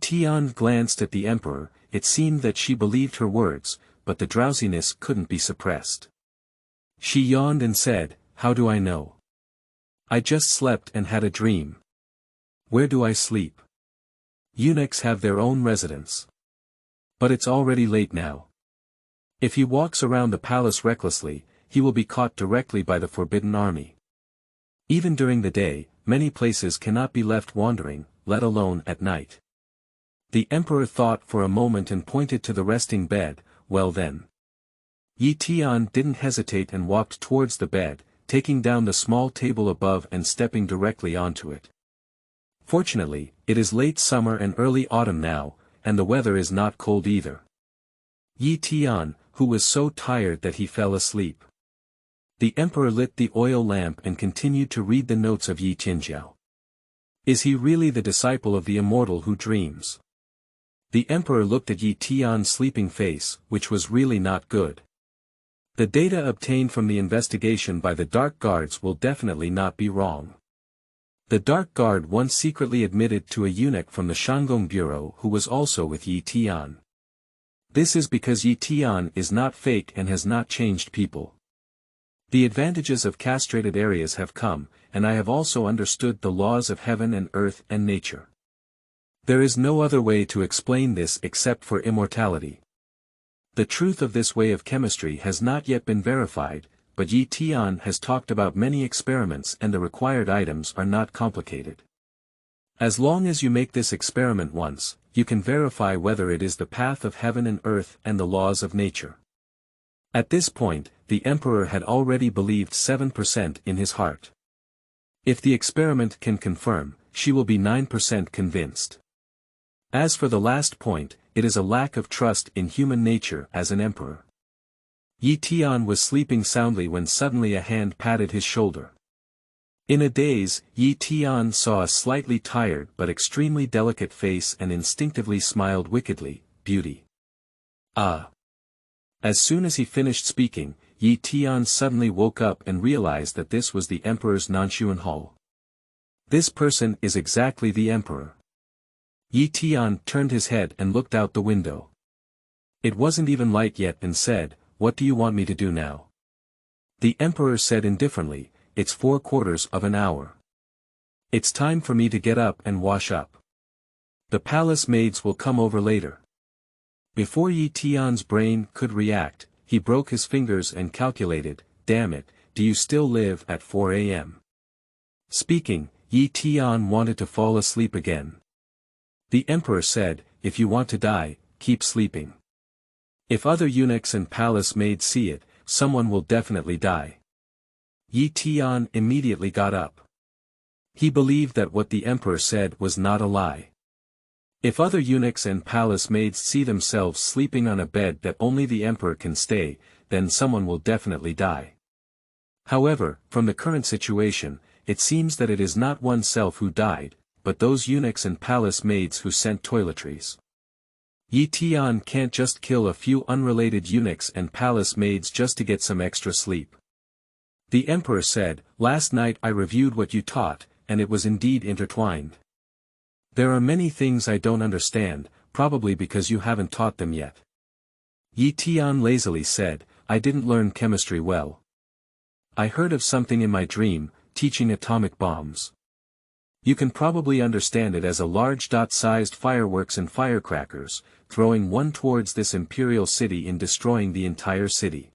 Tian glanced at the emperor, it seemed that she believed her words, but the drowsiness couldn't be suppressed. She yawned and said, how do I know? I just slept and had a dream. Where do I sleep? Eunuchs have their own residence. But it's already late now. If he walks around the palace recklessly, he will be caught directly by the Forbidden Army. Even during the day, many places cannot be left wandering, let alone at night. The emperor thought for a moment and pointed to the resting bed, well then. Tian didn't hesitate and walked towards the bed, taking down the small table above and stepping directly onto it. Fortunately, it is late summer and early autumn now, and the weather is not cold either. Tian, who was so tired that he fell asleep. The emperor lit the oil lamp and continued to read the notes of Yunxiao. Is he really the disciple of the immortal who dreams? The emperor looked at Tian's sleeping face, which was really not good. The data obtained from the investigation by the Dark Guards will definitely not be wrong. The Dark Guard once secretly admitted to a eunuch from the Shanggong Bureau who was also with Tian. This is because Tian is not fake and has not changed people. The advantages of castrated areas have come, and I have also understood the laws of heaven and earth and nature. There is no other way to explain this except for immortality. The truth of this way of chemistry has not yet been verified, but Tian has talked about many experiments and the required items are not complicated. As long as you make this experiment once, you can verify whether it is the path of heaven and earth and the laws of nature. At this point, the emperor had already believed 7% in his heart. If the experiment can confirm, she will be 9% convinced. As for the last point, it is a lack of trust in human nature as an emperor. Tian was sleeping soundly when suddenly a hand patted his shoulder. In a daze, Tian saw a slightly tired but extremely delicate face and instinctively smiled wickedly, "Beauty." Ah! As soon as he finished speaking, Tian suddenly woke up and realized that this was the emperor's Yunxiao. This person is exactly the emperor. Tian turned his head and looked out the window. It wasn't even light yet and said, "What do you want me to do now?" The emperor said indifferently, "It's 4/4 of an hour. It's time for me to get up and wash up. The palace maids will come over later." Before Tian's brain could react, he broke his fingers and calculated, "Damn it, do you still live at 4 a.m.? Speaking, Tian wanted to fall asleep again. The emperor said, "If you want to die, keep sleeping. If other eunuchs and palace maids see it, someone will definitely die." Tian immediately got up. He believed that what the emperor said was not a lie. If other eunuchs and palace maids see themselves sleeping on a bed that only the emperor can stay, then someone will definitely die. However, from the current situation, it seems that it is not oneself who died, but those eunuchs and palace maids who sent toiletries. Tian can't just kill a few unrelated eunuchs and palace maids just to get some extra sleep. The emperor said, "Last night I reviewed what you taught, and it was indeed intertwined. There are many things I don't understand, probably because you haven't taught them yet." Tian lazily said, "I didn't learn chemistry well. I heard of something in my dream, teaching atomic bombs. You can probably understand it as a large dot-sized fireworks and firecrackers, throwing one towards this imperial city in destroying the entire city.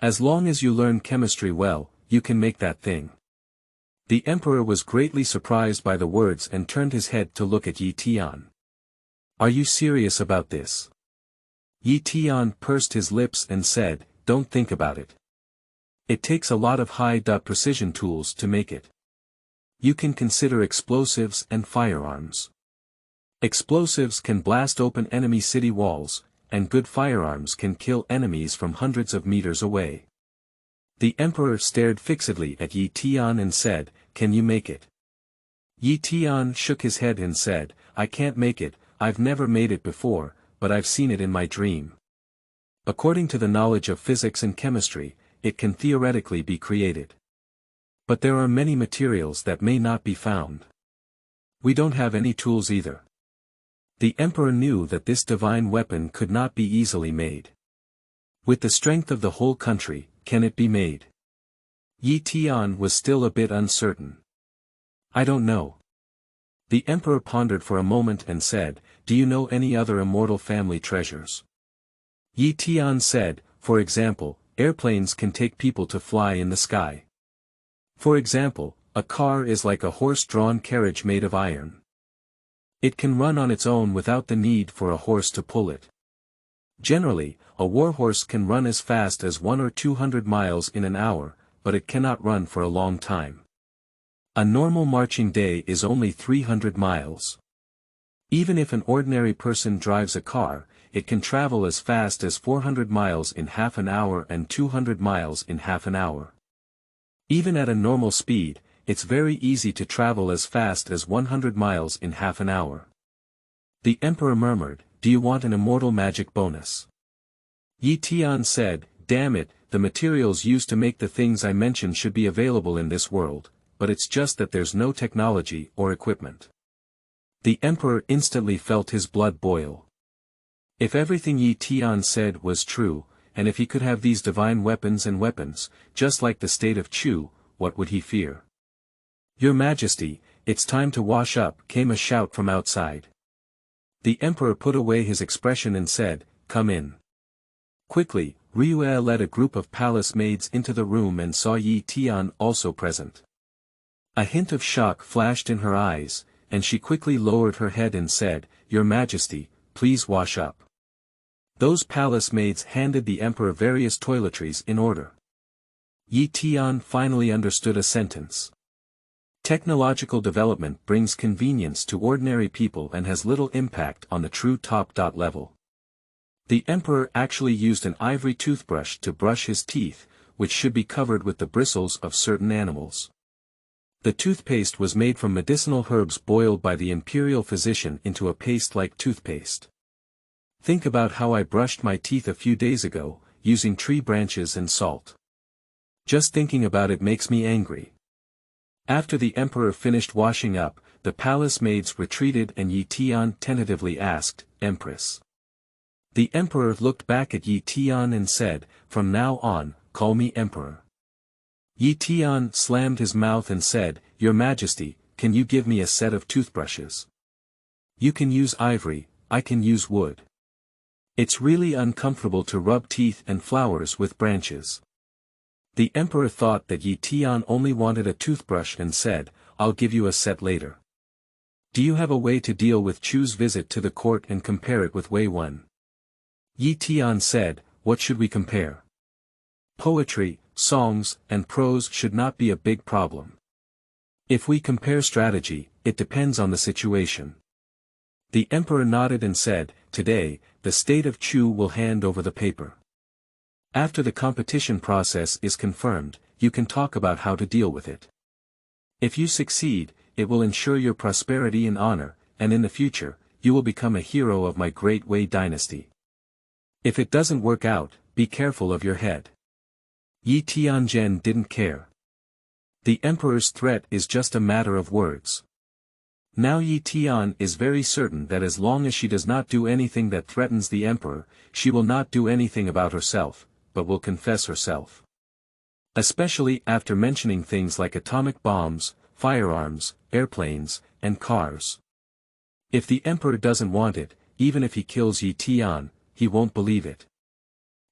As long as you learn chemistry well, you can make that thing." The emperor was greatly surprised by the words and turned his head to look at Tian. "Are you serious about this?" Tian pursed his lips and said, "Don't think about it. It takes a lot of high-precision tools to make it. You can consider explosives and firearms. Explosives can blast open enemy city walls, and good firearms can kill enemies from hundreds of meters away." The emperor stared fixedly at Tian and said, "Can you make it?" Tian shook his head and said, "I can't make it, I've never made it before, but I've seen it in my dream. According to the knowledge of physics and chemistry, it can theoretically be created. But there are many materials that may not be found. We don't have any tools either." The emperor knew that this divine weapon could not be easily made. With the strength of the whole country, can it be made? Tian was still a bit uncertain. "I don't know." The emperor pondered for a moment and said, "Do you know any other immortal family treasures?" Tian said, "For example, airplanes can take people to fly in the sky. For example, a car is like a horse-drawn carriage made of iron. It can run on its own without the need for a horse to pull it. Generally, a warhorse can run as fast as 100 or 200 miles in an hour, but it cannot run for a long time. A normal marching day is only 300 miles. Even if an ordinary person drives a car, it can travel as fast as 400 miles in half an hour and 200 miles in half an hour. Even at a normal speed, it's very easy to travel as fast as 100 miles in half an hour." The emperor murmured, "Do you want an immortal magic bonus?" Tian said, "Damn it, the materials used to make the things I mentioned should be available in this world, but it's just that there's no technology or equipment." The emperor instantly felt his blood boil. If everything Tian said was true, and if he could have these divine weapons and weapons, just like the state of Chu, what would he fear? "Your Majesty, it's time to wash up," came a shout from outside. The emperor put away his expression and said, "Come in." Quickly, Ryue led a group of palace maids into the room and saw Tian also present. A hint of shock flashed in her eyes, and she quickly lowered her head and said, "Your Majesty, please wash up." Those palace maids handed the emperor various toiletries in order. Tian finally understood a sentence. Technological development brings convenience to ordinary people and has little impact on the true top. Level. The emperor actually used an ivory toothbrush to brush his teeth, which should be covered with the bristles of certain animals. The toothpaste was made from medicinal herbs boiled by the imperial physician into a paste-like toothpaste. Think about how I brushed my teeth a few days ago, using tree branches and salt. Just thinking about it makes me angry. After the emperor finished washing up, the palace maids retreated and Tian tentatively asked, "Empress." The emperor looked back at Tian and said, "From now on, call me emperor." Tian slammed his mouth and said, "Your Majesty, can you give me a set of toothbrushes? You can use ivory, I can use wood. It's really uncomfortable to rub teeth and flowers with branches." The emperor thought that Tian only wanted a toothbrush and said, "I'll give you a set later. Do you have a way to deal with Chu's visit to the court and compare it with Weijun?" Tian said, "What should we compare? Poetry, songs, and prose should not be a big problem. If we compare strategy, it depends on the situation." The emperor nodded and said, "Today, the state of Chu will hand over the paper. After the competition process is confirmed, you can talk about how to deal with it. If you succeed, it will ensure your prosperity and honor, and in the future, you will become a hero of my great Wei dynasty. If it doesn't work out, be careful of your head." Tianzhen didn't care. The emperor's threat is just a matter of words. Now Tian is very certain that as long as she does not do anything that threatens the emperor, she will not do anything about herself, but will confess herself. Especially after mentioning things like atomic bombs, firearms, airplanes, and cars. If the emperor doesn't want it, even if he kills Tian, he won't believe it.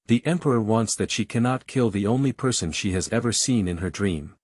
The emperor wants that she cannot kill the only person she has ever seen in her dream.